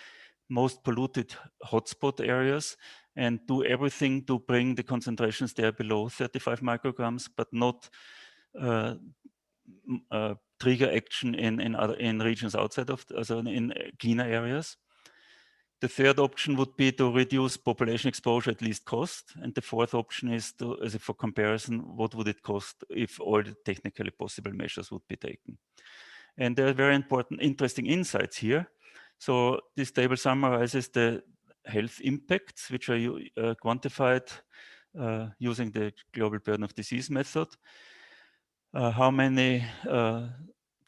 most polluted hotspot areas and do everything to bring the concentrations there below 35 micrograms, but not trigger action in regions outside of, also in cleaner areas. The third option would be to reduce population exposure at least cost. And the fourth option is to, as for comparison, what would it cost if all the technically possible measures would be taken? And there are very important, interesting insights here. So this table summarizes the health impacts, which are quantified using the global burden of disease method. How many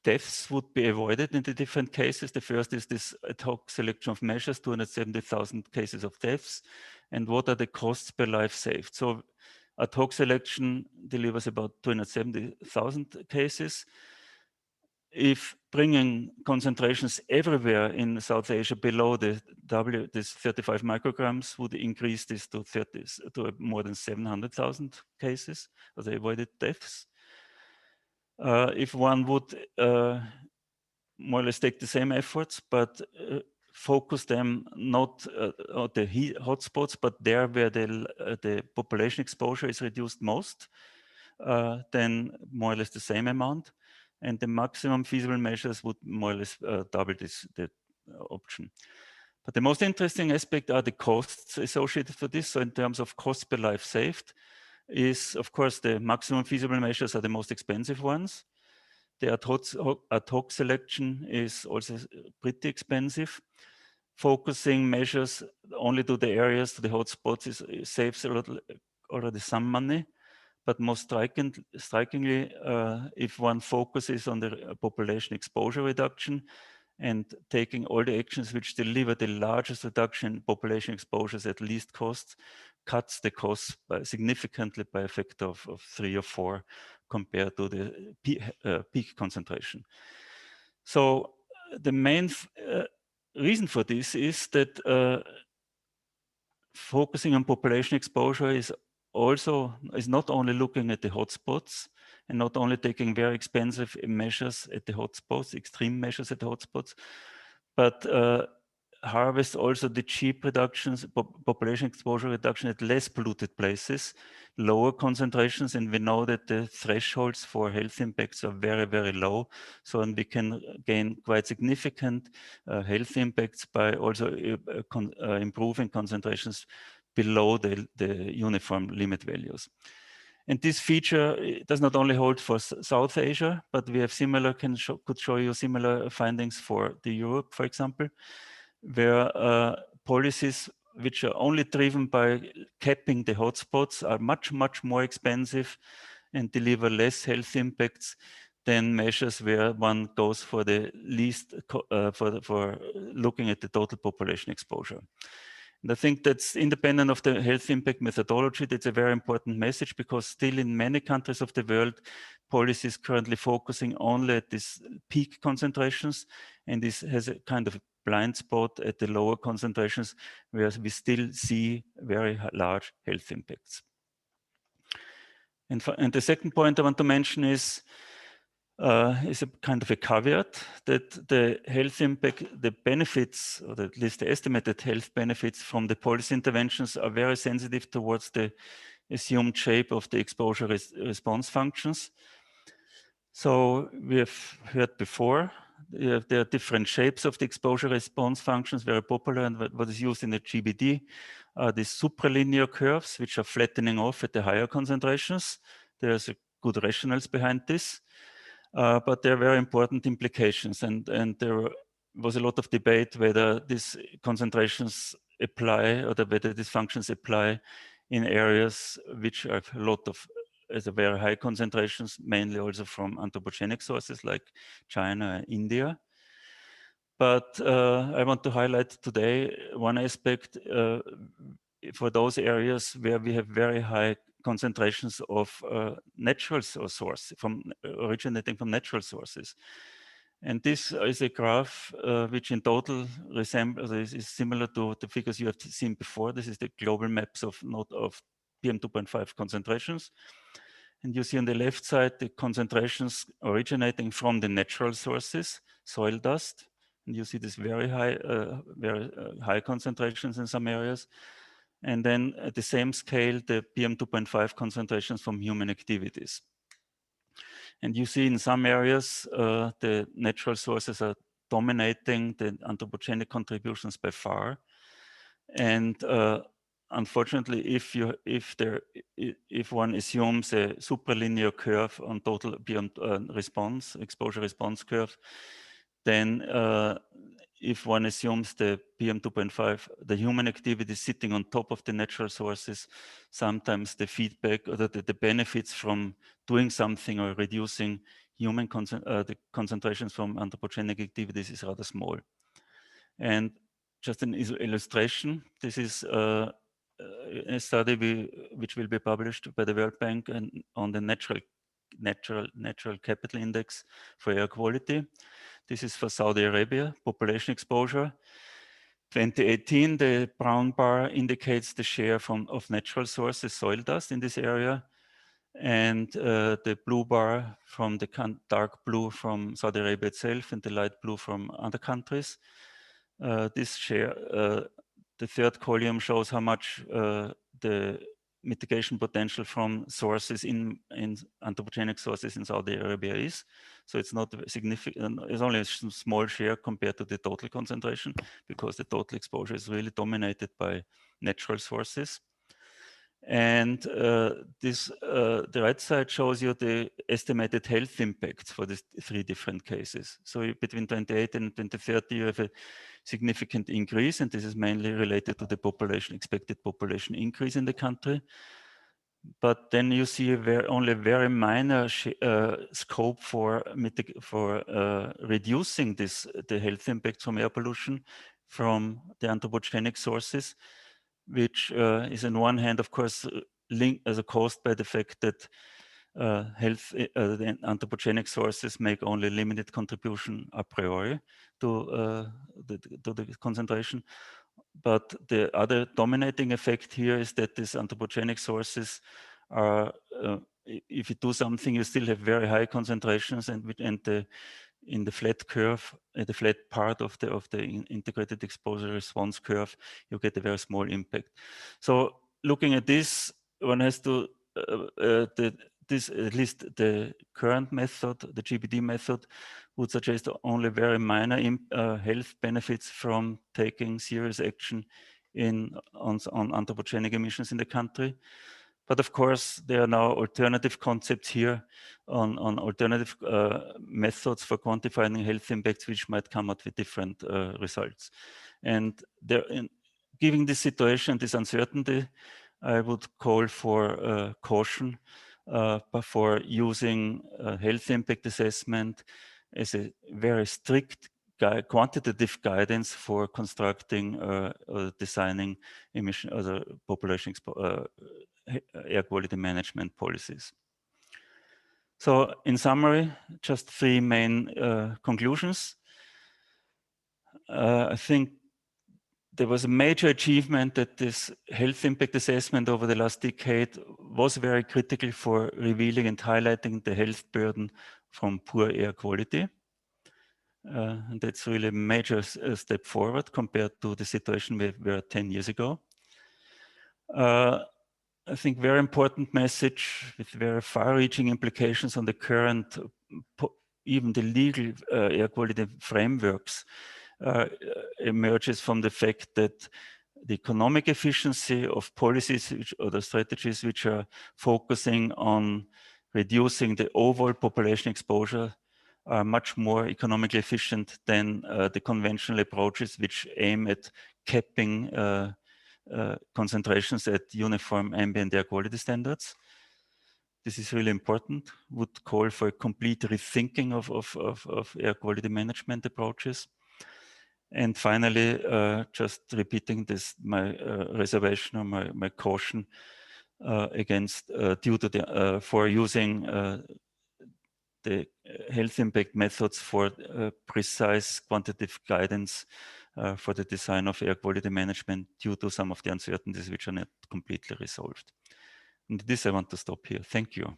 deaths would be avoided in the different cases. The first is this ad hoc selection of measures, 270,000 cases of deaths. And what are the costs per life saved? So ad hoc selection delivers about 270,000 cases. if bringing concentrations everywhere in South Asia below this 35 micrograms would increase this to more than 700,000 cases of the avoided deaths. If one would more or less take the same efforts, but focus them not on the hotspots, but there where the population exposure is reduced most, then more or less the same amount. And the maximum feasible measures would more or less double the option. But the most interesting aspect are the costs associated with this. So in terms of cost per life saved, is of course the maximum feasible measures are the most expensive ones. The ad hoc selection is also pretty expensive. Focusing measures only to the areas, to the hotspots, saves already some money. But most strikingly, if one focuses on the population exposure reduction and taking all the actions which deliver the largest reduction in population exposures at least costs, cuts the costs significantly by a factor of 3 or 4 compared to the peak concentration. So the main reason for this is that focusing on population exposure is not only looking at the hotspots and not only taking very expensive measures at the hotspots, extreme measures at the hotspots, but harvest also the cheap reductions, population exposure reduction at less polluted places, lower concentrations, and we know that the thresholds for health impacts are very, very low. So and we can gain quite significant health impacts by also improving concentrations below the uniform limit values. And this feature does not only hold for South Asia, but we have could show you similar findings for the Europe, for example, where policies which are only driven by capping the hotspots are much, much more expensive and deliver less health impacts than measures where one goes for the least, for looking at the total population exposure. And I think that's independent of the health impact methodology. That's a very important message because still in many countries of the world, policy is currently focusing only at these peak concentrations, and this has a kind of blind spot at the lower concentrations where we still see very large health impacts. And the second point I want to mention is a kind of a caveat that the health impact, the benefits, or at least the estimated health benefits from the policy interventions are very sensitive towards the assumed shape of the exposure response functions. So we have heard before, there are different shapes of the exposure response functions, very popular, and what is used in the GBD are the supralinear curves, which are flattening off at the higher concentrations. There's a good rationales behind this. But there are very important implications, and there was a lot of debate whether these concentrations apply or whether these functions apply in areas which have a lot of very high concentrations, mainly also from anthropogenic sources like China and India. But I want to highlight today one aspect for those areas where we have very high concentrations of natural source originating from natural sources. And this is a graph which in total is similar to the figures you have seen before. This is the global maps of PM2.5 concentrations. And you see on the left side the concentrations originating from the natural sources, soil dust. And you see this very high concentrations in some areas. And then at the same scale, the PM2.5 concentrations from human activities. And you see in some areas, the natural sources are dominating the anthropogenic contributions by far. And unfortunately, if one assumes a supralinear curve on total PM exposure response curve, then if one assumes the PM2.5, the human activity sitting on top of the natural sources, sometimes the feedback or the benefits from doing something or reducing the concentrations from anthropogenic activities is rather small. And just an illustration, this is a study which will be published by the World Bank on the natural natural capital index for air quality. This is for Saudi Arabia, population exposure. 2018, the brown bar indicates the share of natural sources, soil dust in this area. And the blue bar from the dark blue from Saudi Arabia itself and the light blue from other countries. This share, the third column shows how much the mitigation potential from sources in anthropogenic sources in Saudi Arabia is. So it's not significant, it's only a small share compared to the total concentration, because the total exposure is really dominated by natural sources. And the right side shows you the estimated health impacts for these three different cases. So between 2018 and 2030, you have a significant increase, and this is mainly related to the expected population increase in the country. But then you see only a very minor scope for reducing the health impact from air pollution from the anthropogenic sources, which is on one hand, of course, linked as caused by the fact that the anthropogenic sources make only limited contribution a priori to the concentration. But the other dominating effect here is that these anthropogenic sources are, if you do something, you still have very high concentrations, and in the flat curve, the flat part of the integrated exposure response curve, you get a very small impact. So looking at this, one has to at least the current method, the GBD method, would suggest only very minor health benefits from taking serious action on anthropogenic emissions in the country. But of course, there are now alternative concepts here on alternative methods for quantifying health impacts, which might come out with different results. And given this situation, this uncertainty, I would call for caution for using health impact assessment as a very strict quantitative guidance for constructing or designing population air quality management policies. So in summary, just three main conclusions. I think there was a major achievement that this health impact assessment over the last decade was very critical for revealing and highlighting the health burden from poor air quality. And that's really a major step forward compared to the situation we were 10 years ago. I think very important message with very far-reaching implications on the current, even the legal air quality frameworks emerges from the fact that the economic efficiency of policies or the strategies which are focusing on reducing the overall population exposure are much more economically efficient than the conventional approaches which aim at capping concentrations at uniform ambient air quality standards. This is really important, would call for a complete rethinking of air quality management approaches. And finally, just repeating this, my reservation or my caution against due to the for using the health impact methods for precise quantitative guidance for the design of air quality management due to some of the uncertainties which are not completely resolved. And this I want to stop here. Thank you.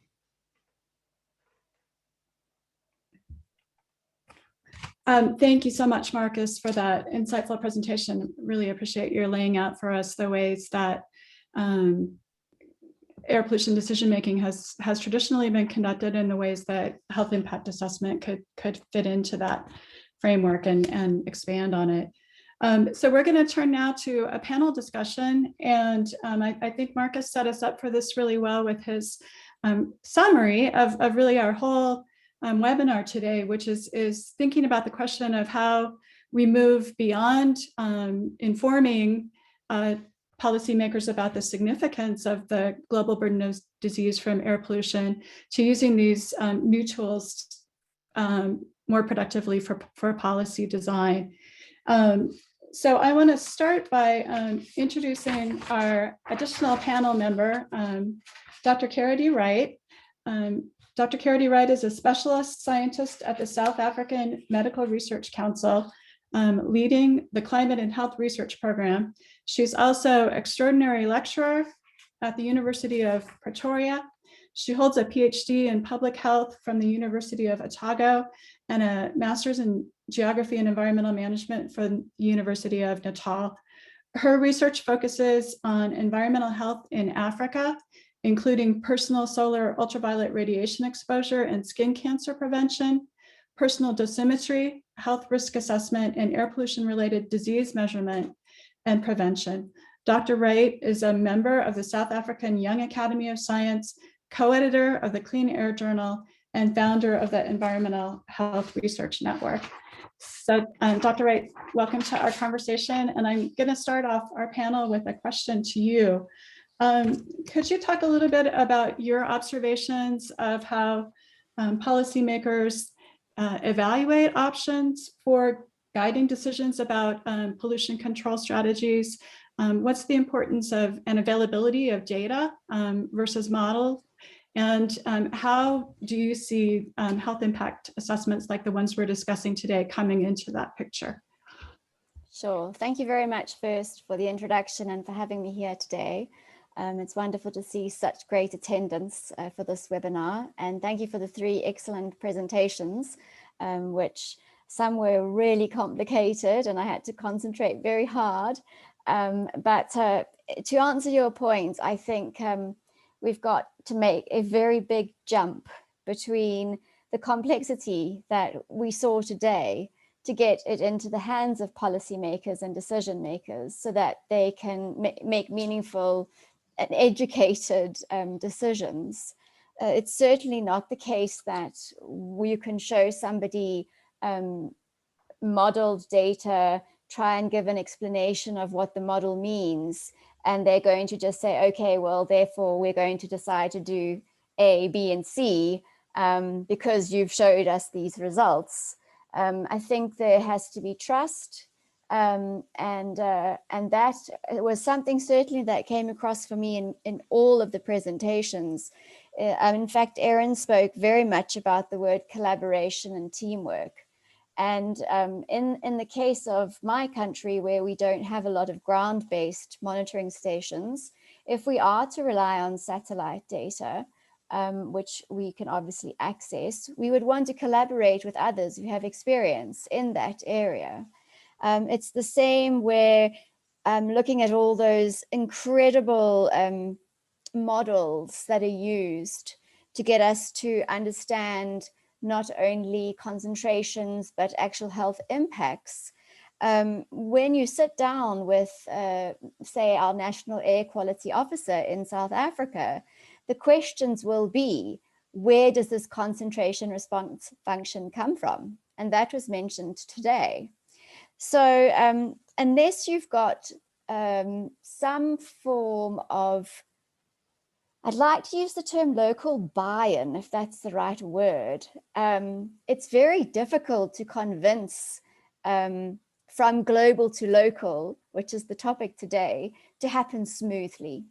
Thank you so much, Marcus, for that insightful presentation. Really appreciate your laying out for us the ways that air pollution decision-making has traditionally been conducted, and the ways that health impact assessment could fit into that framework and expand on it. So we're going to turn now to a panel discussion, and I think Marcus set us up for this really well with his summary of really our whole webinar today, which is thinking about the question of how we move beyond informing policymakers about the significance of the global burden of disease from air pollution to using these new tools more productively for policy design. So I want to start by introducing our additional panel member, Dr. Cara D. Wright. Dr. Charity Wright is a specialist scientist at the South African Medical Research Council, leading the Climate and Health Research Program. She's also extraordinary lecturer at the University of Pretoria. She holds a PhD in public health from the University of Otago and a master's in geography and environmental management from the University of Natal. Her research focuses on environmental health in Africa, including personal solar ultraviolet radiation exposure and skin cancer prevention, personal dosimetry, health risk assessment, and air pollution-related disease measurement and prevention. Dr. Wright is a member of the South African Young Academy of Science, co-editor of the Clean Air Journal, and founder of the Environmental Health Research Network. So Dr. Wright, welcome to our conversation. And I'm going to start off our panel with a question to you. Could you talk a little bit about your observations of how policymakers evaluate options for guiding decisions about pollution control strategies? What's the importance of and availability of data versus models? And how do you see health impact assessments like the ones we're discussing today coming into that picture? Sure. Thank you very much first for the introduction and for having me here today. It's wonderful to see such great attendance for this webinar. And thank you for the 3 excellent presentations, which some were really complicated and I had to concentrate very hard. But to answer your point, I think we've got to make a very big jump between the complexity that we saw today to get it into the hands of policymakers and decision makers so that they can make meaningful and educated decisions. It's certainly not the case that you can show somebody modeled data, try and give an explanation of what the model means, and they're going to just say, okay, well, therefore we're going to decide to do A, B, and C because you've showed us these results. I think there has to be trust, and that was something certainly that came across for me in all of the presentations. In fact, Erin spoke very much about the word collaboration and teamwork. And in the case of my country, where we don't have a lot of ground-based monitoring stations, if we are to rely on satellite data, which we can obviously access, we would want to collaborate with others who have experience in that area. It's the same where looking at all those incredible models that are used to get us to understand not only concentrations, but actual health impacts. When you sit down with, say, our National Air Quality Officer in South Africa, the questions will be, where does this concentration response function come from? And that was mentioned today. So unless you've got some form of, I'd like to use the term local buy-in, if that's the right word. It's very difficult to convince from global to local, which is the topic today, to happen smoothly.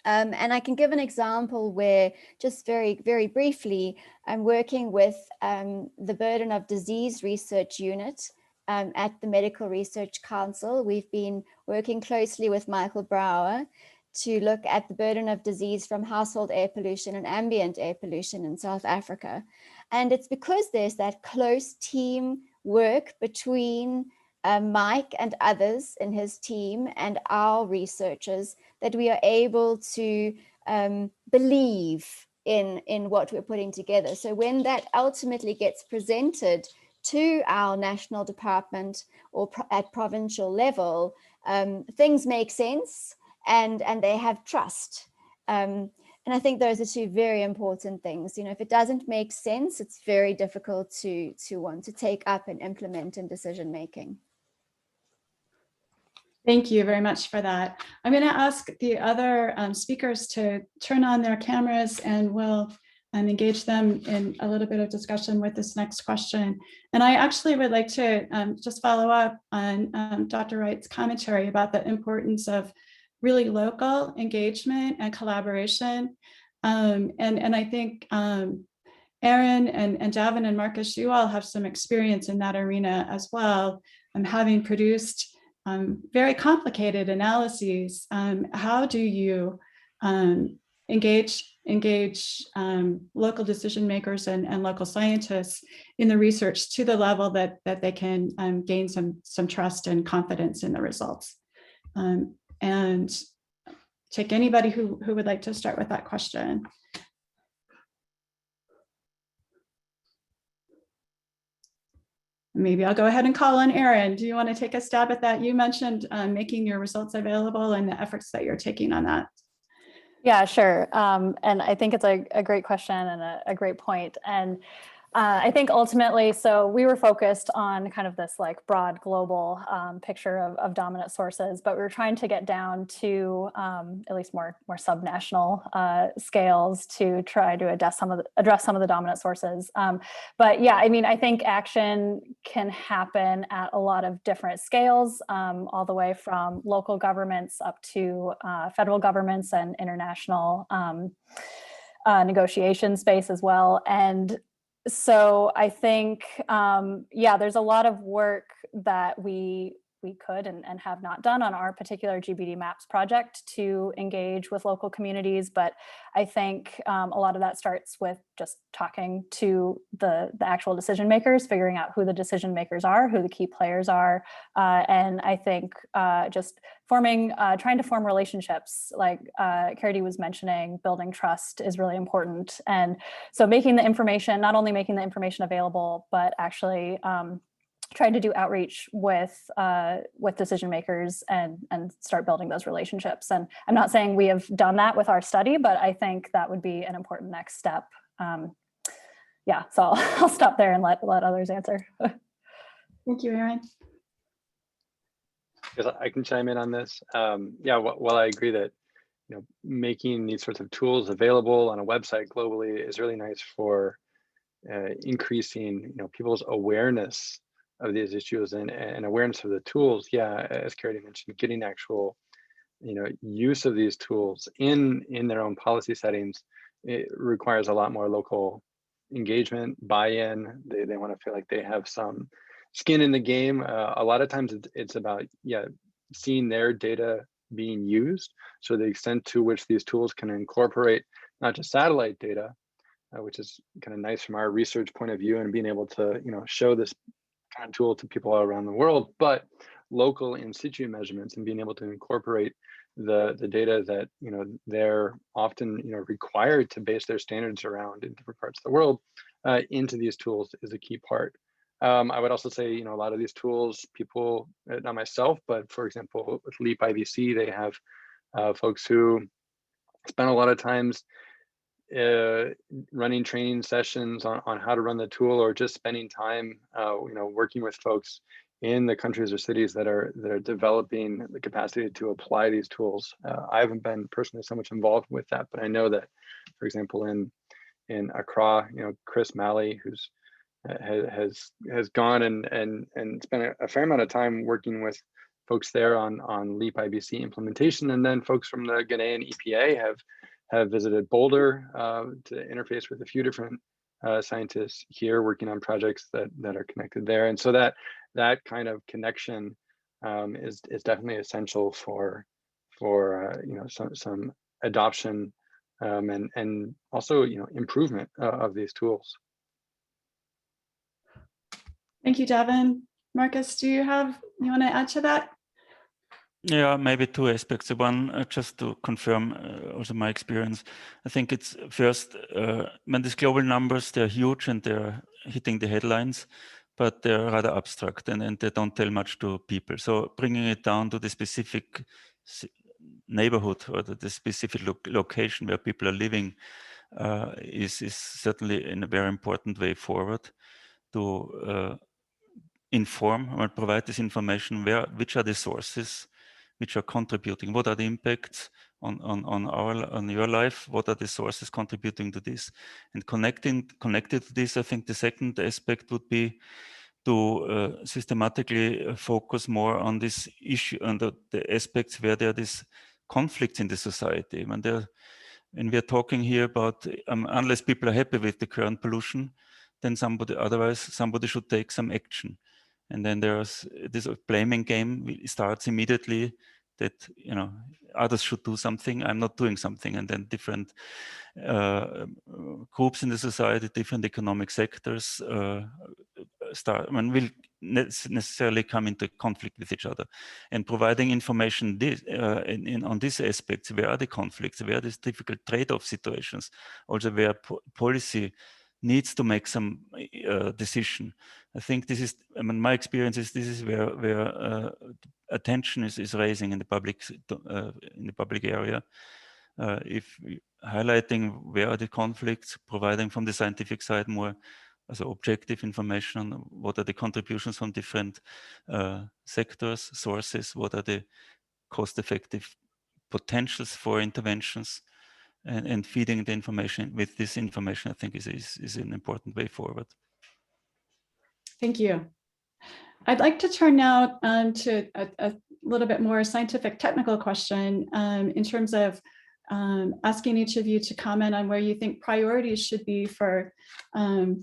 And I can give an example where, just very, very briefly, I'm working with the Burden of Disease Research Unit at the Medical Research Council. We've been working closely with Michael Brouwer to look at the burden of disease from household air pollution and ambient air pollution in South Africa. And it's because there's that close team work between Mike and others in his team and our researchers that we are able to believe in what we're putting together. So when that ultimately gets presented to our national department or at provincial level, things make sense. And they have trust. And I think those are 2 very important things. You know, if it doesn't make sense, it's very difficult to want to take up and implement in decision making. Thank you very much for that. I'm going to ask the other speakers to turn on their cameras and we'll engage them in a little bit of discussion with this next question. And I actually would like to just follow up on Dr. Wright's commentary about the importance of really local engagement and collaboration. And I think Aaron and Javin and Marcus, you all have some experience in that arena as well, having produced very complicated analyses. How do you engage local decision makers and local scientists in the research to the level that they can gain some trust and confidence in the results? And take anybody who would like to start with that question. Maybe I'll go ahead and call on Aaron. Do you want to take a stab at that? You mentioned making your results available and the efforts that you're taking on that. Yeah, sure. And I think it's a great question and a great point. And I think ultimately, so we were focused on kind of this like broad global picture of dominant sources, but we were trying to get down to at least more subnational scales to try to address some of the dominant sources. But yeah, I mean, I think action can happen at a lot of different scales, all the way from local governments up to federal governments and international negotiation space as well. And so I think, yeah, there's a lot of work that we could and have not done on our particular GBD Maps project to engage with local communities. But I think a lot of that starts with just talking to the actual decision makers, figuring out who the decision makers are, who the key players are. And I think just trying to form relationships, like Carity was mentioning, building trust is really important. And so not only making the information available, but actually trying to do outreach with decision makers and start building those relationships. And I'm not saying we have done that with our study, but I think that would be an important next step. Yeah, so I'll stop there and let others answer. Thank you, Aaron. I can chime in on this. Yeah, while I agree that making these sorts of tools available on a website globally is really nice for increasing people's awareness of these issues and awareness of the tools. Yeah, as Carity mentioned, getting actual use of these tools in their own policy settings, it requires a lot more local engagement, buy-in. They want to feel like they have some skin in the game. A lot of times it's about seeing their data being used. So the extent to which these tools can incorporate not just satellite data, which is kind of nice from our research point of view, and being able to show this kind of tool to people all around the world, but local in situ measurements and being able to incorporate the data that they're often required to base their standards around in different parts of the world into these tools is a key part. I would also say a lot of these tools, people, not myself, but for example with LEAP IBC, they have folks who spend a lot of times running training sessions on how to run the tool, or just spending time working with folks in the countries or cities that are developing the capacity to apply these tools. I haven't been personally so much involved with that, but I know that, for example, in Accra, Chris Malley, who's has gone and spent a fair amount of time working with folks there on LEAP IBC implementation, and then folks from the Ghanaian EPA have visited Boulder to interface with a few different scientists here working on projects that are connected there. And so that kind of connection is definitely essential for some adoption and also improvement of these tools. Thank you, Javin. Marcus, do you want to add to that? Yeah, maybe two aspects. One, just to confirm also my experience, I think it's first, when these global numbers, they're huge and they're hitting the headlines, but they're rather abstract and they don't tell much to people. So bringing it down to the specific neighborhood or the specific location where people are living is certainly in a very important way forward to inform or provide this information, which are the sources which are contributing, what are the impacts on your life, what are the sources contributing to this, and connected to this. I think the second aspect would be to systematically focus more on this issue, on the aspects where there are these conflicts in the society. When there And we are talking here about unless people are happy with the current pollution, then otherwise somebody should take some action. And then there's this blaming game starts immediately, that others should do something, I'm not doing something, and then different groups in the society, different economic sectors will necessarily come into conflict with each other. And providing information on these aspects, where are the conflicts, where are these difficult trade-off situations, also where policy needs to make some decision. I think this is, my experience is this is where attention is raising in the public area. If highlighting where are the conflicts, providing from the scientific side more objective information on what are the contributions from different sectors, sources, what are the cost-effective potentials for interventions, and feeding the information with this information, I think is an important way forward. Thank you. I'd like to turn now to a little bit more scientific technical question in terms of asking each of you to comment on where you think priorities should be for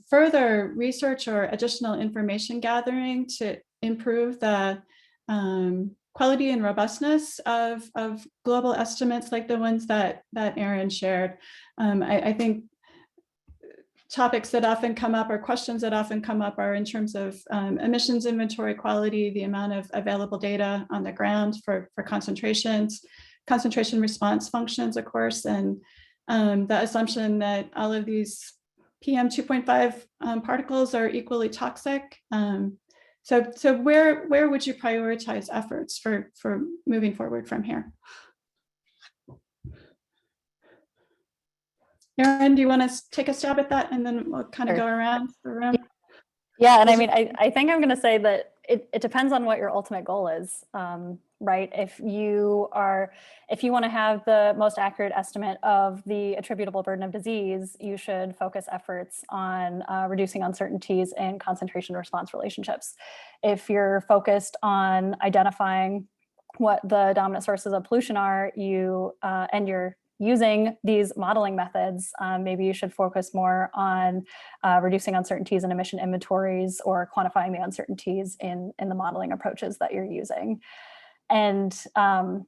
further research or additional information gathering to improve the quality and robustness of global estimates like the ones that Erin shared. I think topics that often come up or questions that often come up are in terms of emissions inventory quality, the amount of available data on the ground for concentrations, concentration response functions, of course, and the assumption that all of these PM 2.5 particles are equally toxic. So where would you prioritize efforts for moving forward from here? Erin, do you want to take a stab at that, and then we'll kind of go around the room? Yeah, and I mean, I think I'm going to say that it depends on what your ultimate goal is, right? If you want to have the most accurate estimate of the attributable burden of disease, you should focus efforts on reducing uncertainties in concentration response relationships. If you're focused on identifying what the dominant sources of pollution are, and you're using these modeling methods, maybe you should focus more on reducing uncertainties in emission inventories or quantifying the uncertainties in the modeling approaches that you're using. And I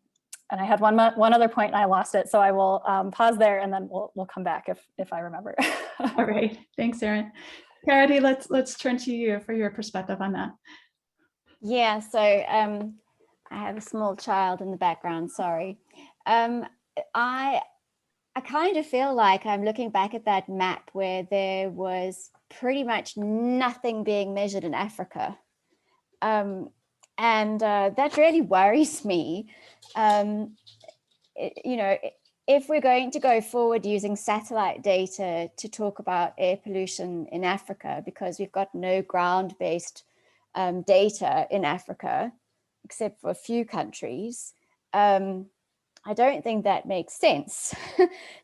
had one other point and I lost it, so I will pause there and then we'll come back if I remember. All right, thanks, Erin. Charity, let's turn to you for your perspective on that. Yeah, so I have a small child in the background, sorry. I kind of feel like I'm looking back at that map where there was pretty much nothing being measured in Africa. And that really worries me. If we're going to go forward using satellite data to talk about air pollution in Africa, because we've got no ground-based data in Africa, except for a few countries, I don't think that makes sense.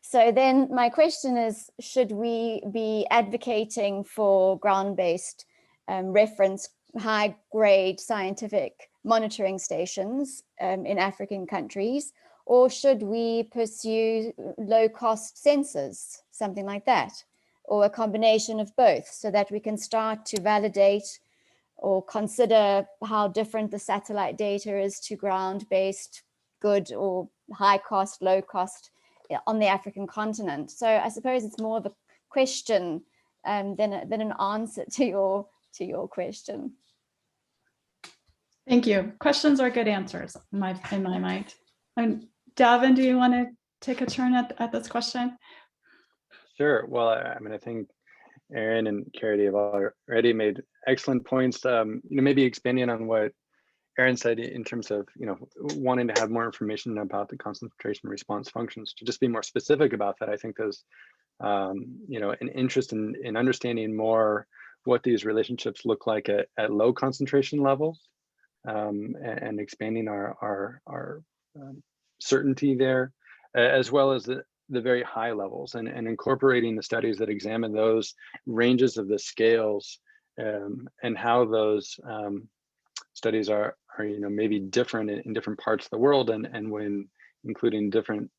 So then my question is, should we be advocating for ground-based reference high-grade scientific monitoring stations in African countries, or should we pursue low-cost sensors, something like that, or a combination of both, so that we can start to validate or consider how different the satellite data is to ground-based good or high cost, low cost on the African continent? So I suppose it's more of a question than an answer to your question. Thank you. Questions are good answers in my mind. And Davin, do you want to take a turn at this question? Sure. Well, I mean, I think Erin and Charity have already made excellent points. Maybe expanding on what Erin said in terms of wanting to have more information about the concentration response functions. To just be more specific about that, I think there's an interest in understanding more what these relationships look like at low concentration levels, and expanding our certainty there, as well as the very high levels, and incorporating the studies that examine those ranges of the scales, and how those studies are maybe different in different parts of the world, and when including different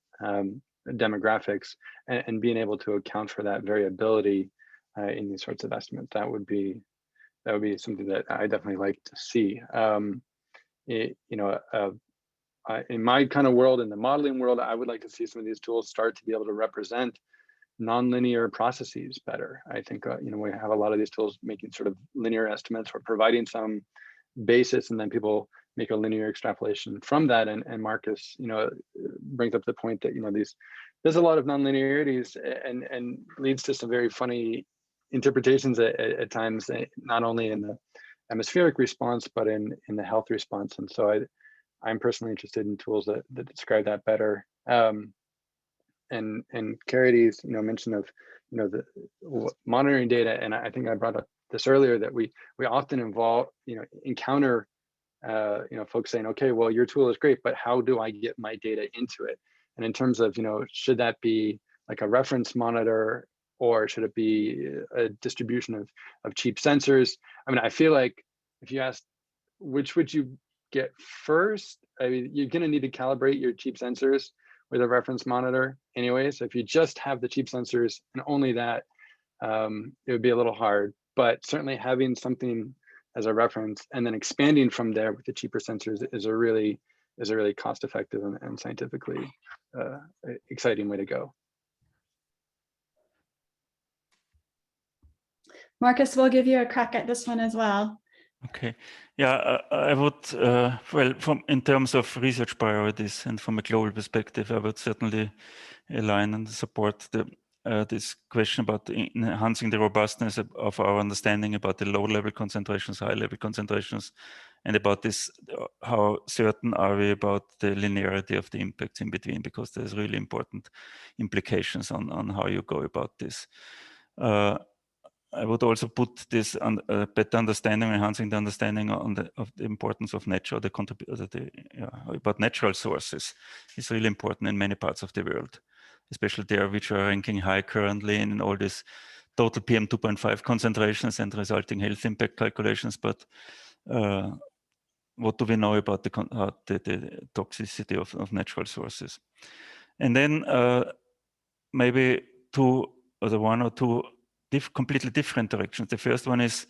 demographics, and being able to account for that variability in these sorts of estimates. That would be something that I definitely like to see. In my kind of world, in the modeling world, I would like to see some of these tools start to be able to represent nonlinear processes better. I think we have a lot of these tools making sort of linear estimates or providing some basis, and then people make a linear extrapolation from that. And Marcus, brings up the point that there's a lot of nonlinearities and leads to some very funny interpretations at times, not only in the atmospheric response but in the health response. And so I'm personally interested in tools that describe that better. And Charity's mention of the monitoring data, and I think I brought up this earlier, that we often encounter folks saying, okay, well, your tool is great, but how do I get my data into it? And in terms of should that be like a reference monitor, or should it be a distribution of cheap sensors? I mean, I feel like if you ask which would you get first, I mean, you're going to need to calibrate your cheap sensors with a reference monitor anyway. So if you just have the cheap sensors and only that, it would be a little hard. But certainly having something as a reference and then expanding from there with the cheaper sensors is a really cost-effective and scientifically exciting way to go. Marcus, we'll give you a crack at this one as well. Okay, yeah, I would, well, in terms of research priorities and from a global perspective, I would certainly align and support this question about enhancing the robustness of our understanding about the low-level concentrations, high-level concentrations, and about this, how certain are we about the linearity of the impacts in between, because there's really important implications on how you go about this. I would also put this on better understanding, enhancing the understanding of the importance of nature, about natural sources is really important in many parts of the world, especially there which are ranking high currently in all these total PM2.5 concentrations and resulting health impact calculations. But what do we know about the toxicity of natural sources? And then maybe one or two completely different directions. The first one is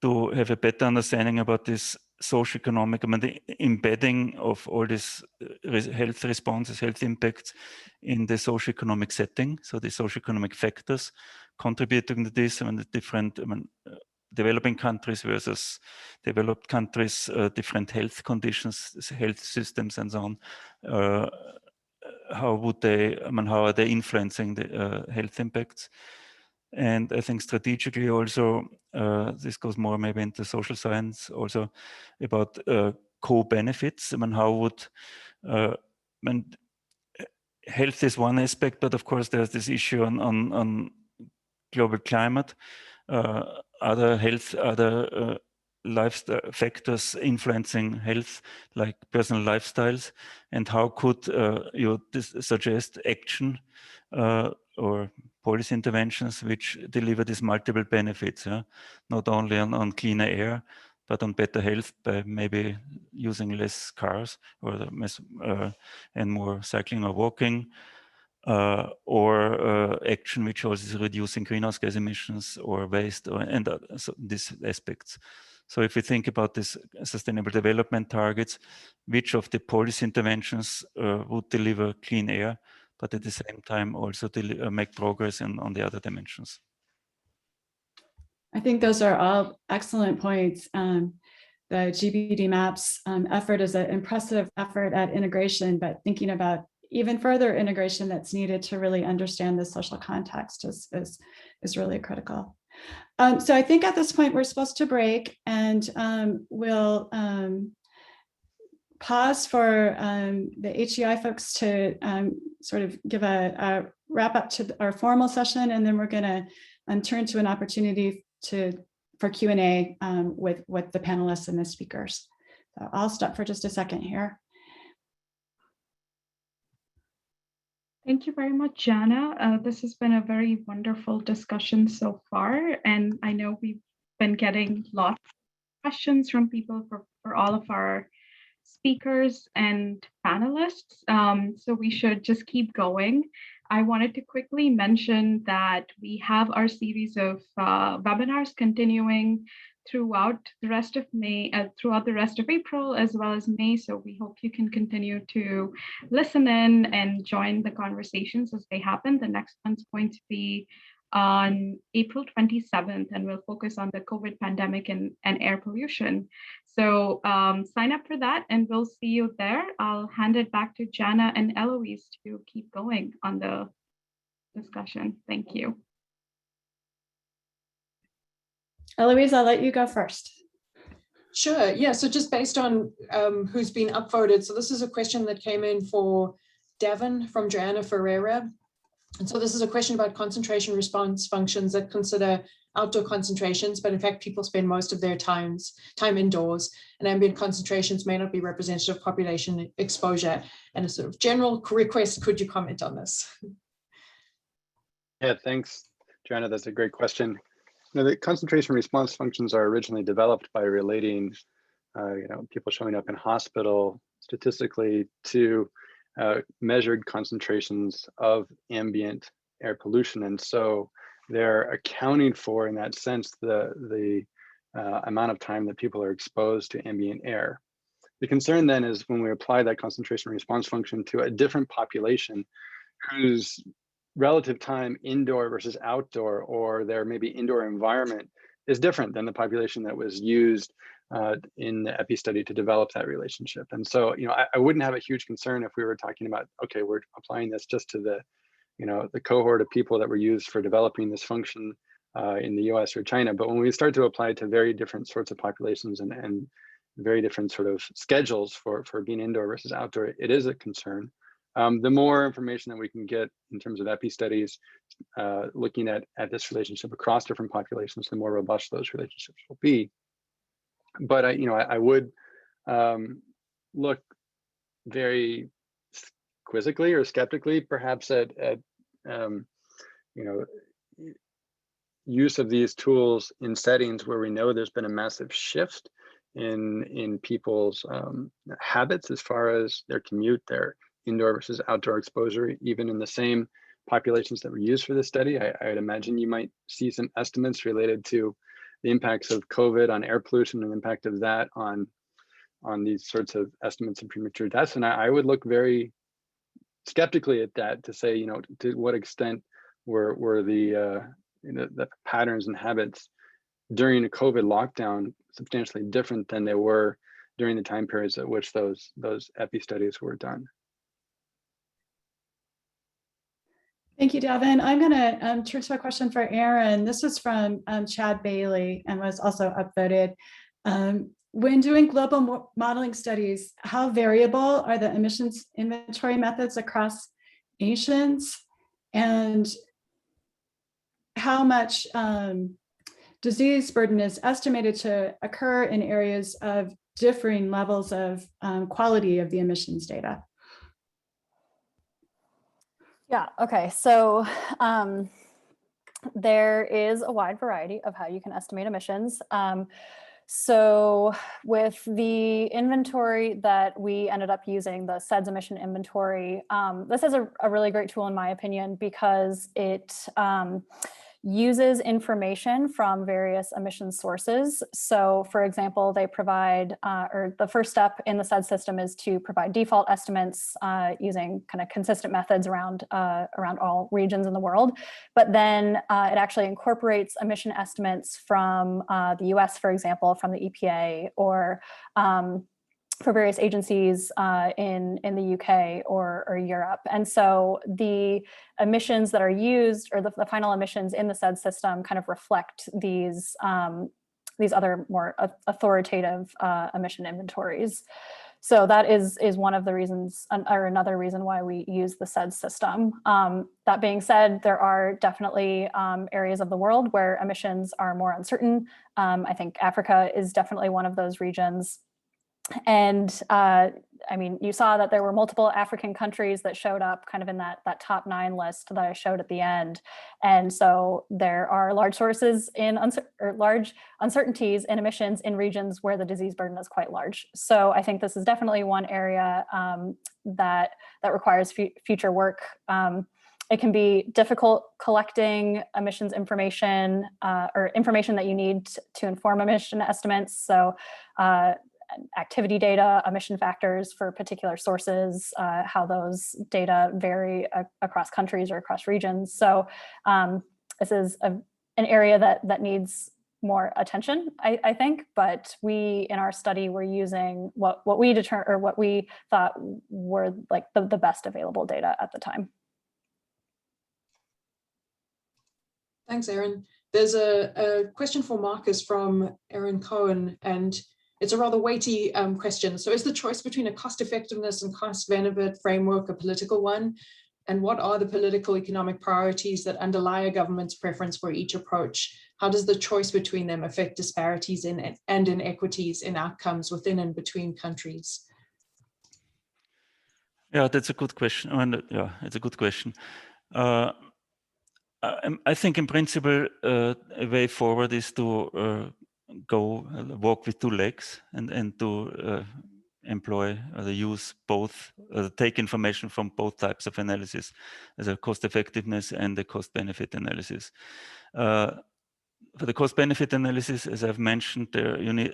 to have a better understanding about this socioeconomic, I mean, the embedding of all these health responses, health impacts in the socioeconomic setting. So the socioeconomic factors contributing to this, I mean, the different, developing countries versus developed countries, different health conditions, health systems, and so on. How would they, how are they influencing the health impacts? And I think strategically also, this goes more maybe into social science also, about co-benefits. How would, health is one aspect, but of course there's this issue on global climate, other lifestyle factors influencing health, like personal lifestyles, and how could you suggest action or policy interventions which deliver these multiple benefits, not only on cleaner air, but on better health by maybe using less cars and more cycling or walking, or action which also is reducing greenhouse gas emissions or waste, and these aspects. So if we think about these sustainable development targets, which of the policy interventions would deliver clean air, but at the same time also make progress on the other dimensions? I think those are all excellent points. The GBD maps effort is an impressive effort at integration, but thinking about even further integration that's needed to really understand the social context is really critical. So I think at this point we're supposed to break, and we'll pause for the HEI folks to sort of give a wrap up to our formal session, and then we're going to turn to an opportunity for Q&A with the panelists and the speakers. So I'll stop for just a second here. Thank you very much, Jana. This has been a very wonderful discussion so far, and I know we've been getting lots of questions from people for all of our speakers and panelists, so we should just keep going. I wanted to quickly mention that we have our series of webinars continuing throughout the rest of May, throughout the rest of April, as well as May. So we hope you can continue to listen in and join the conversations as they happen. The next one's going to be on April 27th, and we'll focus on the COVID pandemic and air pollution. So sign up for that and we'll see you there. I'll hand it back to Jana and Eloise to keep going on the discussion. Thank you. Eloise, I'll let you go first. Sure, yeah, so just based on who's been upvoted. So this is a question that came in for Devon from Jana Ferreira. And so this is a question about concentration response functions that consider outdoor concentrations, but in fact, people spend most of their time indoors, and ambient concentrations may not be representative of population exposure. And a sort of general request, could you comment on this? Yeah, thanks, Jana. That's a great question. You know, the concentration response functions are originally developed by relating, people showing up in hospital statistically to measured concentrations of ambient air pollution, and so they're accounting for, in that sense, the amount of time that people are exposed to ambient air. The concern then is when we apply that concentration response function to a different population whose relative time indoor versus outdoor, or their maybe indoor environment, is different than the population that was used in the EPI study to develop that relationship. And so, I wouldn't have a huge concern if we were talking about, okay, we're applying this just to the, the cohort of people that were used for developing this function in the US or China. But when we start to apply it to very different sorts of populations and very different sort of schedules for being indoor versus outdoor, it is a concern. The more information that we can get in terms of EPI studies, looking at this relationship across different populations, the more robust those relationships will be. But I would look very quizzically or skeptically, perhaps, at use of these tools in settings where we know there's been a massive shift in people's habits as far as their commute, their indoor versus outdoor exposure, even in the same populations that were used for this study. I'd imagine you might see some estimates related to the impacts of COVID on air pollution and the impact of that on these sorts of estimates of premature deaths. And I would look very skeptically at that to say, to what extent were the patterns and habits during a COVID lockdown substantially different than they were during the time periods at which those EPI studies were done. Thank you, Devin. I'm going to turn to a question for Aaron. This is from Chad Bailey and was also upvoted. When doing global modeling studies, how variable are the emissions inventory methods across nations? And how much disease burden is estimated to occur in areas of differing levels of quality of the emissions data? Yeah, okay, so there is a wide variety of how you can estimate emissions. So with the inventory that we ended up using, the CEDS emission inventory, this is a really great tool in my opinion, because it uses information from various emission sources. So for example, they provide, or the first step in the CEDS system is to provide default estimates using kind of consistent methods around all regions in the world. But then it actually incorporates emission estimates from the US, for example, from the EPA, or for various agencies in the UK or Europe. And so the emissions that are used, or the final emissions in the CEDS system, kind of reflect these other more authoritative emission inventories. So that is one of the reasons, or another reason why we use the CEDS system. That being said, there are definitely areas of the world where emissions are more uncertain. I think Africa is definitely one of those regions. And I mean, you saw that there were multiple African countries that showed up kind of in that top 9 list that I showed at the end. And so there are large sources in large uncertainties in emissions in regions where the disease burden is quite large. So I think this is definitely one area that requires future work. It can be difficult collecting emissions information or information that you need to inform emission estimates. So activity data, emission factors for particular sources, how those data vary across countries or across regions. So this is an area that needs more attention, I think, but we in our study were using what we thought were like the best available data at the time. Thanks, Erin. There's a question for Marcus from Erin Cohen, and it's a rather weighty question. So is the choice between a cost effectiveness and cost benefit framework a political one? And what are the political economic priorities that underlie a government's preference for each approach? How does the choice between them affect disparities and inequities in outcomes within and between countries? Yeah, that's a good question. Yeah, it's a good question. I think in principle, a way forward is to walk with two legs and to employ or use both, take information from both types of analysis, as a cost effectiveness and the cost benefit analysis. For the cost benefit analysis, as I've mentioned, you need,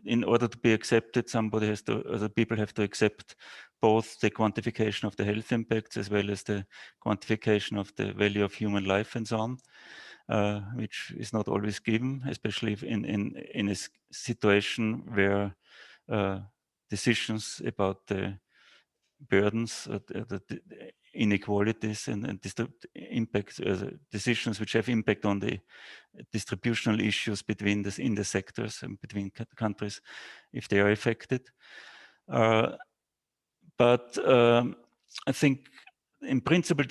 in order to be accepted, people have to accept both the quantification of the health impacts as well as the quantification of the value of human life and so on, which is not always given, especially if in a situation where decisions about the burdens, the inequalities and impacts, decisions which have impact on the distributional issues between in the sectors and between countries, if they are affected. But I think in principle,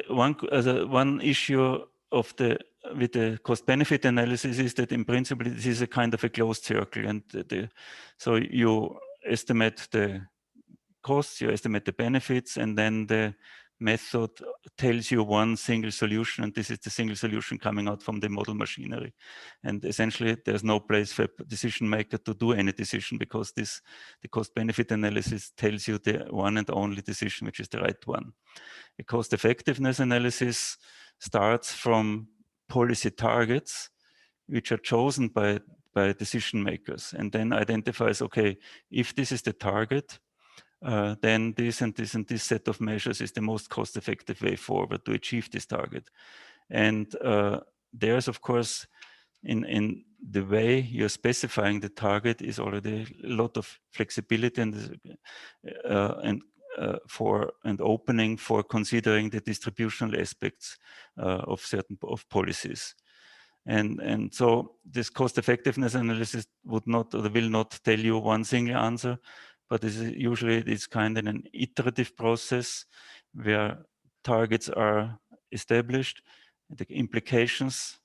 one issue of with the cost-benefit analysis is that in principle this is a kind of a closed circle, and so you estimate the costs, you estimate the benefits, and then the method tells you one single solution, and this is the single solution coming out from the model machinery. And essentially, there's no place for a decision maker to do any decision, because the cost-benefit analysis tells you the one and only decision which is the right one. A cost-effectiveness analysis starts from policy targets, which are chosen by decision makers, and then identifies, okay, if this is the target, then this and this and this set of measures is the most cost-effective way forward to achieve this target. And there's, of course, in the way you're specifying the target is already a lot of flexibility and opening for considering the distributional aspects of certain policies. And so this cost-effectiveness analysis would not or will not tell you one single answer, but usually it's kind of an iterative process where targets are established, the implications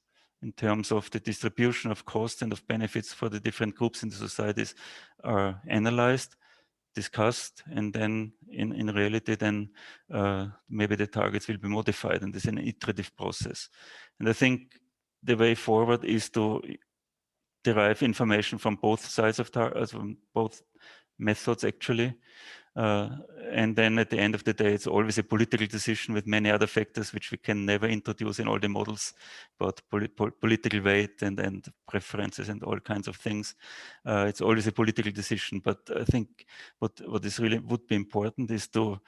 in terms of the distribution of costs and of benefits for the different groups in the societies are analyzed, discussed, and then in reality then maybe the targets will be modified, and it's an iterative process. And I think the way forward is to derive information from both sides of from both methods actually, and then at the end of the day it's always a political decision with many other factors which we can never introduce in all the models, but political weight and preferences and all kinds of things. It's always a political decision, but I think what is really would be important is to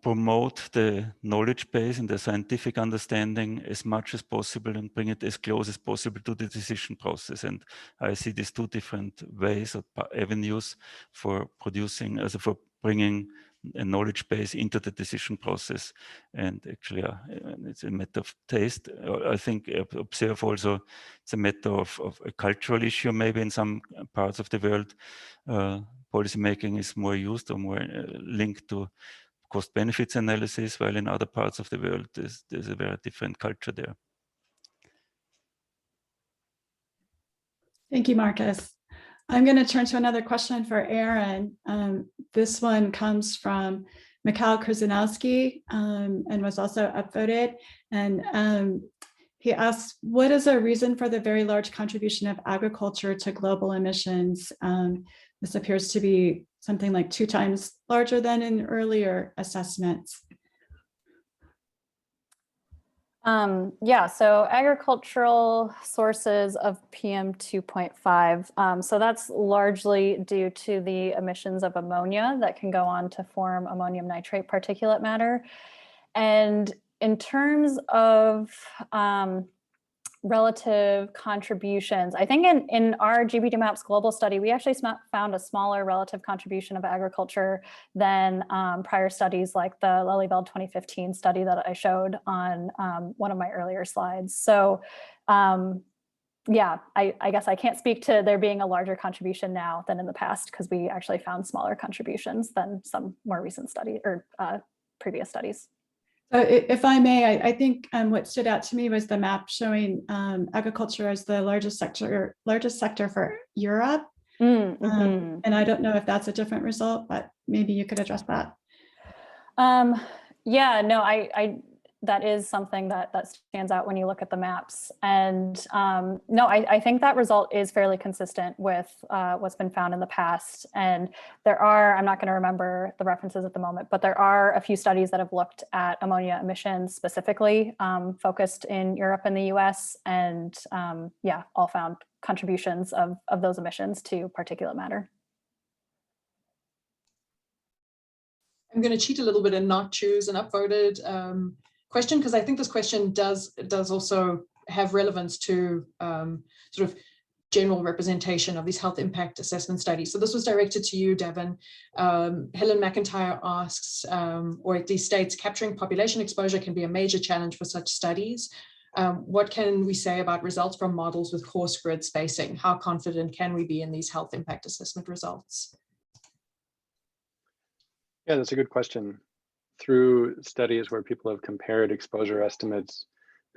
promote the knowledge base and the scientific understanding as much as possible and bring it as close as possible to the decision process. And I see these two different ways or avenues for producing, for bringing a knowledge base into the decision process. And actually, it's a matter of taste. I think observe also it's a matter of a cultural issue, maybe in some parts of the world. Policy making is more used or more linked to cost benefits analysis, while in other parts of the world there's a very different culture there. Thank you, Marcus. I'm going to turn to another question for Erin. This one comes from Mikhail Krzyzanowski and was also upvoted. And he asks, what is a reason for the very large contribution of agriculture to global emissions? This appears to be something like 2 times larger than in earlier assessments. Yeah, so agricultural sources of PM 2.5. So that's largely due to the emissions of ammonia that can go on to form ammonium nitrate particulate matter. And in terms of relative contributions, I think in our GBD Maps global study, we actually found a smaller relative contribution of agriculture than prior studies like the Lelyveld 2015 study that I showed on one of my earlier slides. So yeah, I guess I can't speak to there being a larger contribution now than in the past, because we actually found smaller contributions than some more recent study or previous studies. If I may, I think what stood out to me was the map showing agriculture as the largest sector for Europe. And I don't know if that's a different result, but maybe you could address that. Yeah, no, that is something that stands out when you look at the maps. And no, I think that result is fairly consistent with what's been found in the past. And there are, I'm not going to remember the references at the moment, but there are a few studies that have looked at ammonia emissions specifically, focused in Europe and the US, and yeah, all found contributions of those emissions to particulate matter. I'm going to cheat a little bit and not choose an upvoted question, because I think this question does also have relevance to sort of general representation of these health impact assessment studies. So this was directed to you, Devin. Helen McIntyre asks, or at least states, capturing population exposure can be a major challenge for such studies. What can we say about results from models with coarse grid spacing? How confident can we be in these health impact assessment results? Yeah, that's a good question. Through studies where people have compared exposure estimates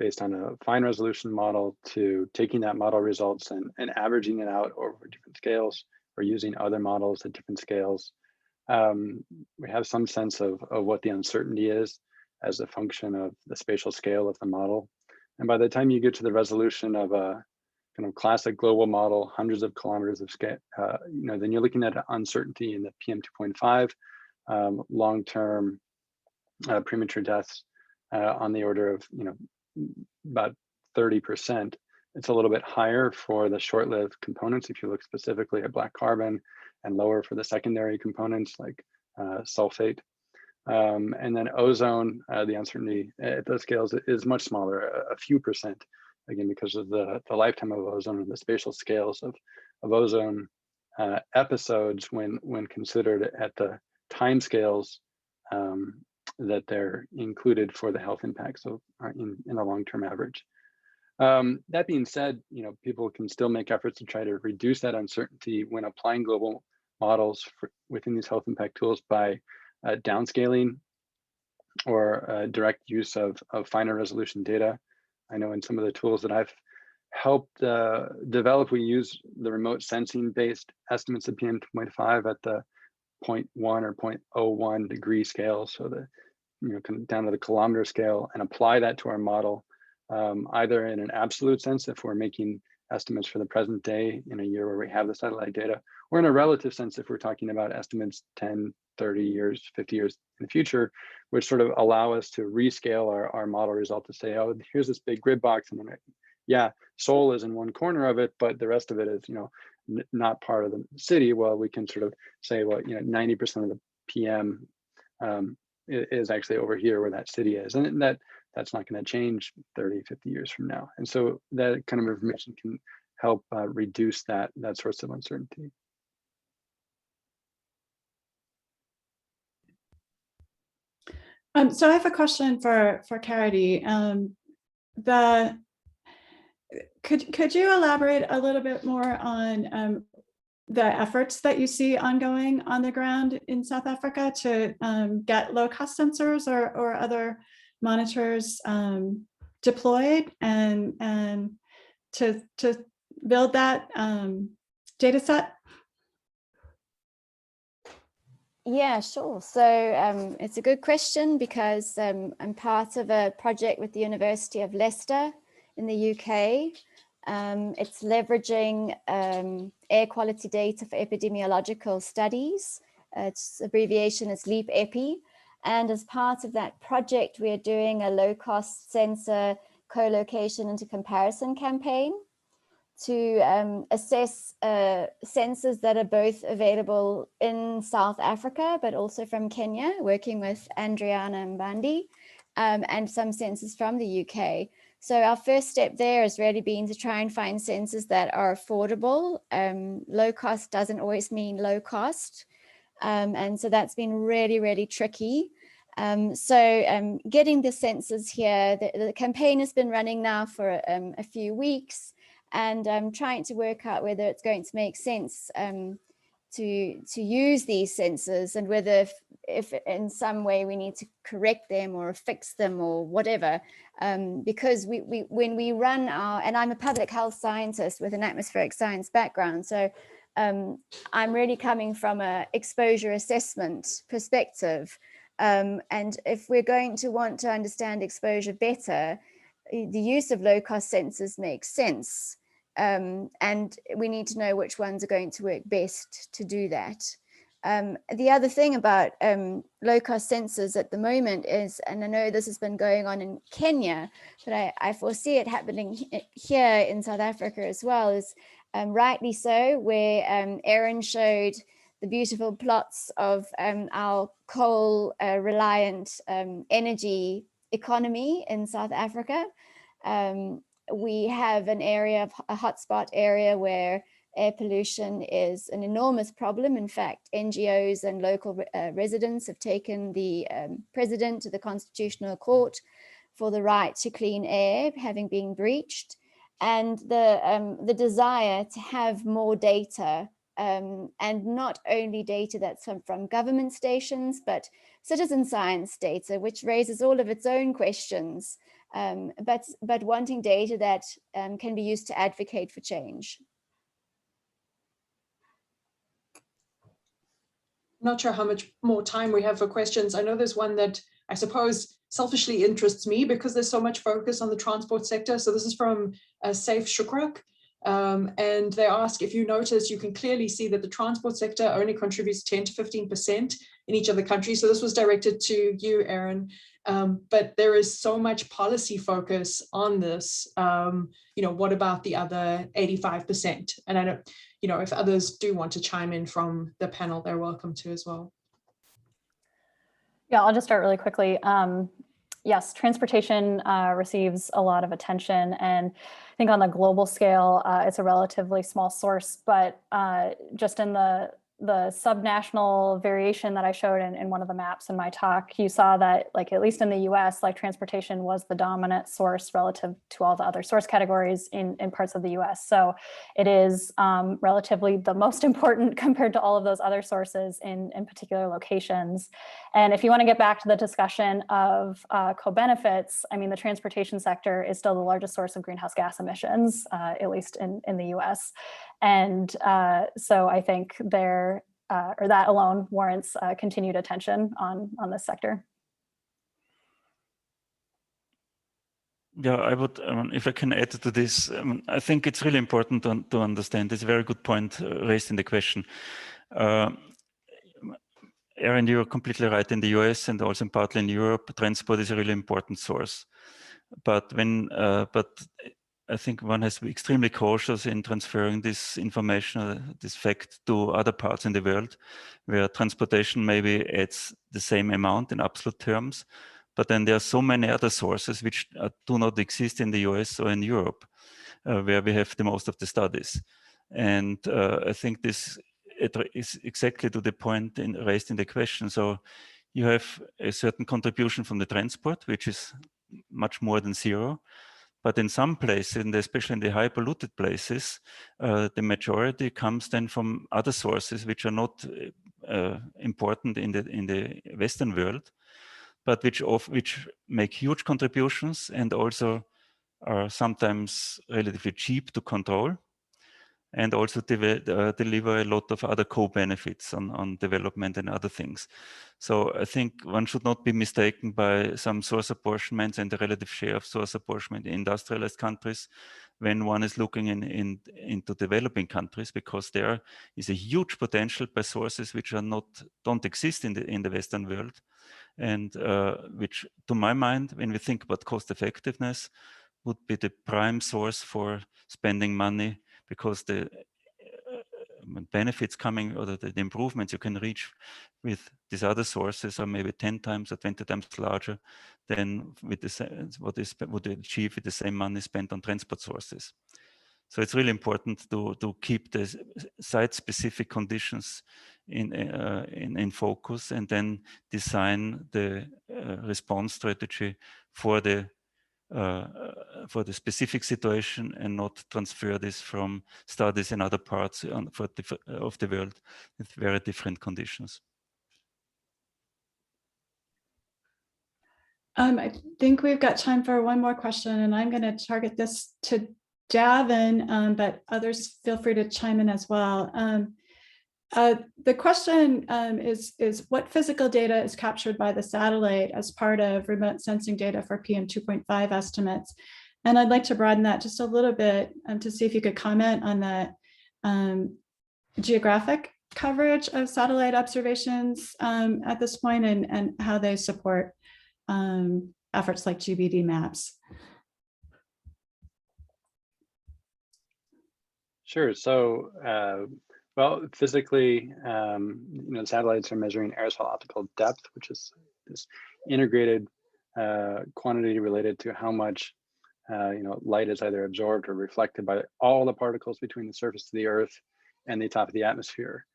based on a fine resolution model to taking that model results and averaging it out over different scales, or using other models at different scales, we have some sense of what the uncertainty is as a function of the spatial scale of the model. And by the time you get to the resolution of a kind of classic global model, hundreds of kilometers of scale, then you're looking at an uncertainty in the PM 2.5, long-term premature deaths on the order of about 30%. It's a little bit higher for the short-lived components if you look specifically at black carbon, and lower for the secondary components like sulfate. And then ozone, the uncertainty at those scales is much smaller, a few percent, again, because of the lifetime of ozone and the spatial scales of ozone episodes when considered at the time scales that they're included for the health impacts in the long-term average. That being said, people can still make efforts to try to reduce that uncertainty when applying global models within these health impact tools by downscaling or direct use of finer resolution data. I know in some of the tools that I've helped develop, we use the remote sensing based estimates of PM 2.5 at the 0.1 or 0.01 degree scale, so the kind of down to the kilometer scale, and apply that to our model, either in an absolute sense if we're making estimates for the present day in a year where we have the satellite data, or in a relative sense if we're talking about estimates 10, 30 years, 50 years in the future, which sort of allow us to rescale our model result to say, oh, here's this big grid box, and then yeah, Seoul is in one corner of it, but the rest of it is not part of the city. Well, we can sort of say, well, 90% of the PM is actually over here where that city is, and that's not going to change 30, 50 years from now. And so that kind of information can help reduce that source of uncertainty. So I have a question for Charity. Could you elaborate a little bit more on the efforts that you see ongoing on the ground in South Africa to get low-cost sensors or other monitors deployed and to build that data set? Yeah, sure. So it's a good question because I'm part of a project with the University of Leicester in the UK. It's leveraging air quality data for epidemiological studies. Its abbreviation is LEAP-EPI. And as part of that project, we are doing a low-cost sensor co-location into comparison campaign to assess sensors that are both available in South Africa, but also from Kenya, working with Jana and Mbandi, and some sensors from the UK. So our first step there has really been to try and find sensors that are affordable. Low cost doesn't always mean low cost. And so that's been really, really tricky. So getting the sensors here, the campaign has been running now for a few weeks, and trying to work out whether it's going to make sense to use these sensors, and whether if in some way we need to correct them or fix them or whatever, because when we run our, and I'm a public health scientist with an atmospheric science background, so I'm really coming from an exposure assessment perspective, and if we're going to want to understand exposure better, the use of low-cost sensors makes sense. And we need to know which ones are going to work best to do that. The other thing about low-cost sensors at the moment is, and I know this has been going on in Kenya, but I foresee it happening here in South Africa as well, is rightly so, where Erin showed the beautiful plots of our coal-reliant energy economy in South Africa. We have an area, a hotspot area, where air pollution is an enormous problem. In fact, NGOs and local residents have taken the president to the Constitutional Court for the right to clean air having been breached. And the desire to have more data, and not only data that's from government stations, but citizen science data, which raises all of its own questions. But wanting data that can be used to advocate for change. Not sure how much more time we have for questions. I know there's one that I suppose selfishly interests me because there's so much focus on the transport sector. So this is from Saif Shukrak. And they ask, if you notice, you can clearly see that the transport sector only contributes 10 to 15% in each of the countries. So this was directed to you, Erin. But there is so much policy focus on this. What about the other 85%? And I don't, if others do want to chime in from the panel, they're welcome to as well. Yeah, I'll just start really quickly. Yes, transportation receives a lot of attention, and I think on the global scale, it's a relatively small source, but just in the subnational variation that I showed in one of the maps in my talk, you saw that, like, at least in the US, like, transportation was the dominant source relative to all the other source categories in parts of the US. So it is relatively the most important compared to all of those other sources in particular locations. And if you want to get back to the discussion of co-benefits, I mean, the transportation sector is still the largest source of greenhouse gas emissions, at least in the US. And so I think that alone warrants continued attention on this sector. Yeah, I would, if I can add to this, I think it's really important to understand. It's a very good point raised in the question. Erin, you're completely right. In the US and also partly in Europe, transport is a really important source. But I think one has to be extremely cautious in transferring this information, this fact, to other parts in the world, where transportation maybe adds the same amount in absolute terms, but then there are so many other sources which do not exist in the US or in Europe, where we have the most of the studies. And I think this is exactly to the point raised in the question. So you have a certain contribution from the transport, which is much more than zero. But in some places, and especially in the high polluted places, the majority comes then from other sources which are not important in the Western world, but which make huge contributions and also are sometimes relatively cheap to control, and also deliver a lot of other co-benefits on development and other things. So I think one should not be mistaken by some source apportionments and the relative share of source apportionment in industrialized countries when one is looking into developing countries, because there is a huge potential by sources which don't exist in the Western world, and which, to my mind, when we think about cost effectiveness, would be the prime source for spending money, because the benefits coming, or the improvements you can reach with these other sources are maybe 10 times or 20 times larger than with the what they achieve with the same money spent on transport sources. So it's really important to keep the site-specific conditions in focus, and then design the response strategy for the specific situation, and not transfer this from studies in other parts of the world with very different conditions. I think we've got time for one more question, and I'm going to target this to Davin, but others feel free to chime in as well. The question is what physical data is captured by the satellite as part of remote sensing data for PM 2.5 estimates? And I'd like to broaden that just a little bit to see if you could comment on the geographic coverage of satellite observations at this point, and how they support efforts like GBD maps. Sure. So, well, physically, satellites are measuring aerosol optical depth, which is this integrated quantity related to how much light is either absorbed or reflected by all the particles between the surface of the Earth and the top of the atmosphere.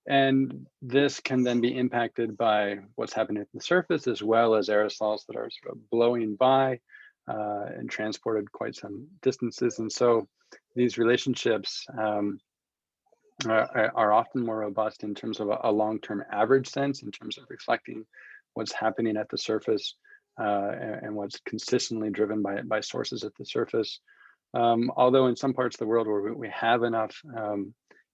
And this can then be impacted by what's happening at the surface, as well as aerosols that are sort of blowing by and transported quite some distances. And so these relationships are often more robust in terms of a long-term average sense, in terms of reflecting what's happening at the surface and what's consistently driven by sources at the surface. Although in some parts of the world where we have enough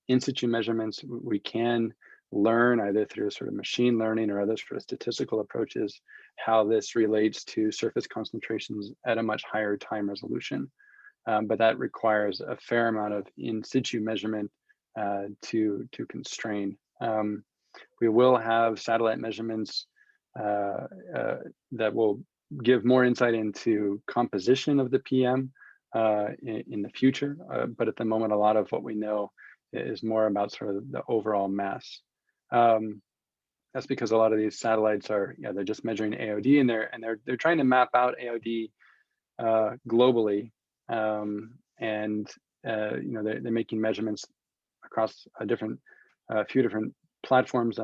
in situ measurements, we can learn either through sort of machine learning or other sort of statistical approaches how this relates to surface concentrations at a much higher time resolution. But that requires a fair amount of in situ measurement to constrain. We will have satellite measurements that will give more insight into composition of the PM in the future, but at the moment, a lot of what we know is more about sort of the overall mass. That's because a lot of these satellites are, they're just measuring AOD, and they're trying to map out AOD globally, and they're making measurements across a few different platforms,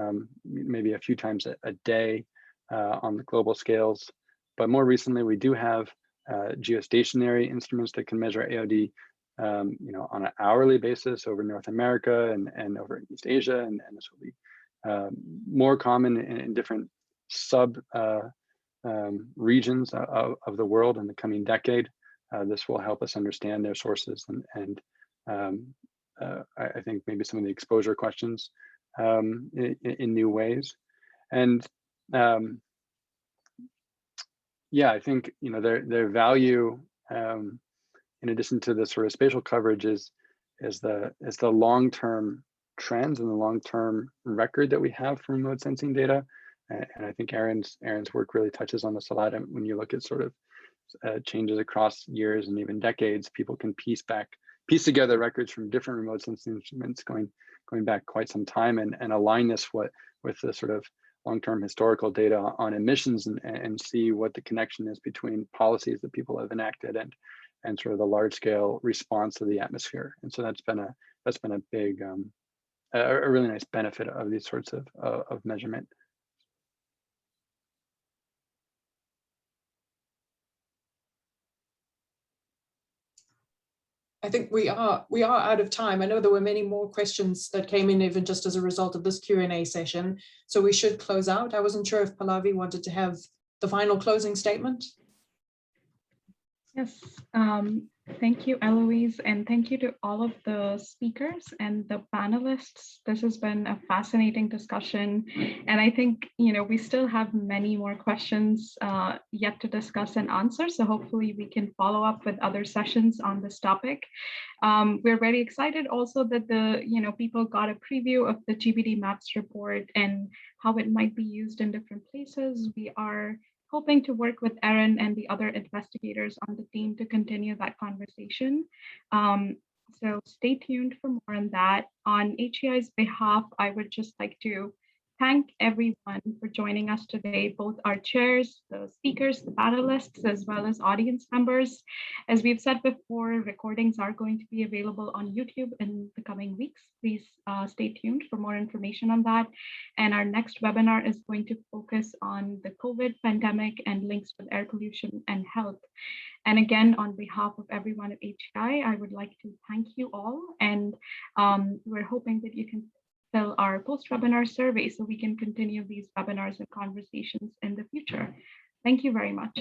maybe a few times a day on the global scales. But more recently, we do have geostationary instruments that can measure AOD, on an hourly basis over North America and over East Asia, and this will be more common in different sub regions of the world in the coming decade. This will help us understand their sources and I think maybe some of the exposure questions in new ways. And I think their value, in addition to the sort of spatial coverage, is the long-term trends and the long-term record that we have from remote sensing data. And I think Aaron's work really touches on this a lot. And when you look at sort of changes across years and even decades, people can piece together records from different remote sensing instruments going back quite some time, and align this with the sort of long-term historical data on emissions, and see what the connection is between policies that people have enacted and sort of the large-scale response of the atmosphere. And so that's been a big, a really nice benefit of these sorts of measurement. I think we are out of time. I know there were many more questions that came in even just as a result of this Q&A session, so we should close out. I wasn't sure if Pallavi wanted to have the final closing statement. Yes, Thank you, Eloise, and thank you to all of the speakers and the panelists. This has been a fascinating discussion, and I think we still have many more questions yet to discuss and answer. So hopefully we can follow up with other sessions on this topic. We're very excited also that the people got a preview of the GBD Maps report and how it might be used in different places. We are hoping to work with Erin and the other investigators on the team to continue that conversation. So stay tuned for more on that. On HEI's behalf, I would just like to thank everyone for joining us today, both our chairs, the speakers, the panelists, as well as audience members. As we've said before, recordings are going to be available on YouTube in the coming weeks. Please stay tuned for more information on that. And our next webinar is going to focus on the COVID pandemic and links with air pollution and health. And again, on behalf of everyone at HEI, I would like to thank you all. And we're hoping that you can fill our post-webinar survey so we can continue these webinars and conversations in the future. Thank you very much.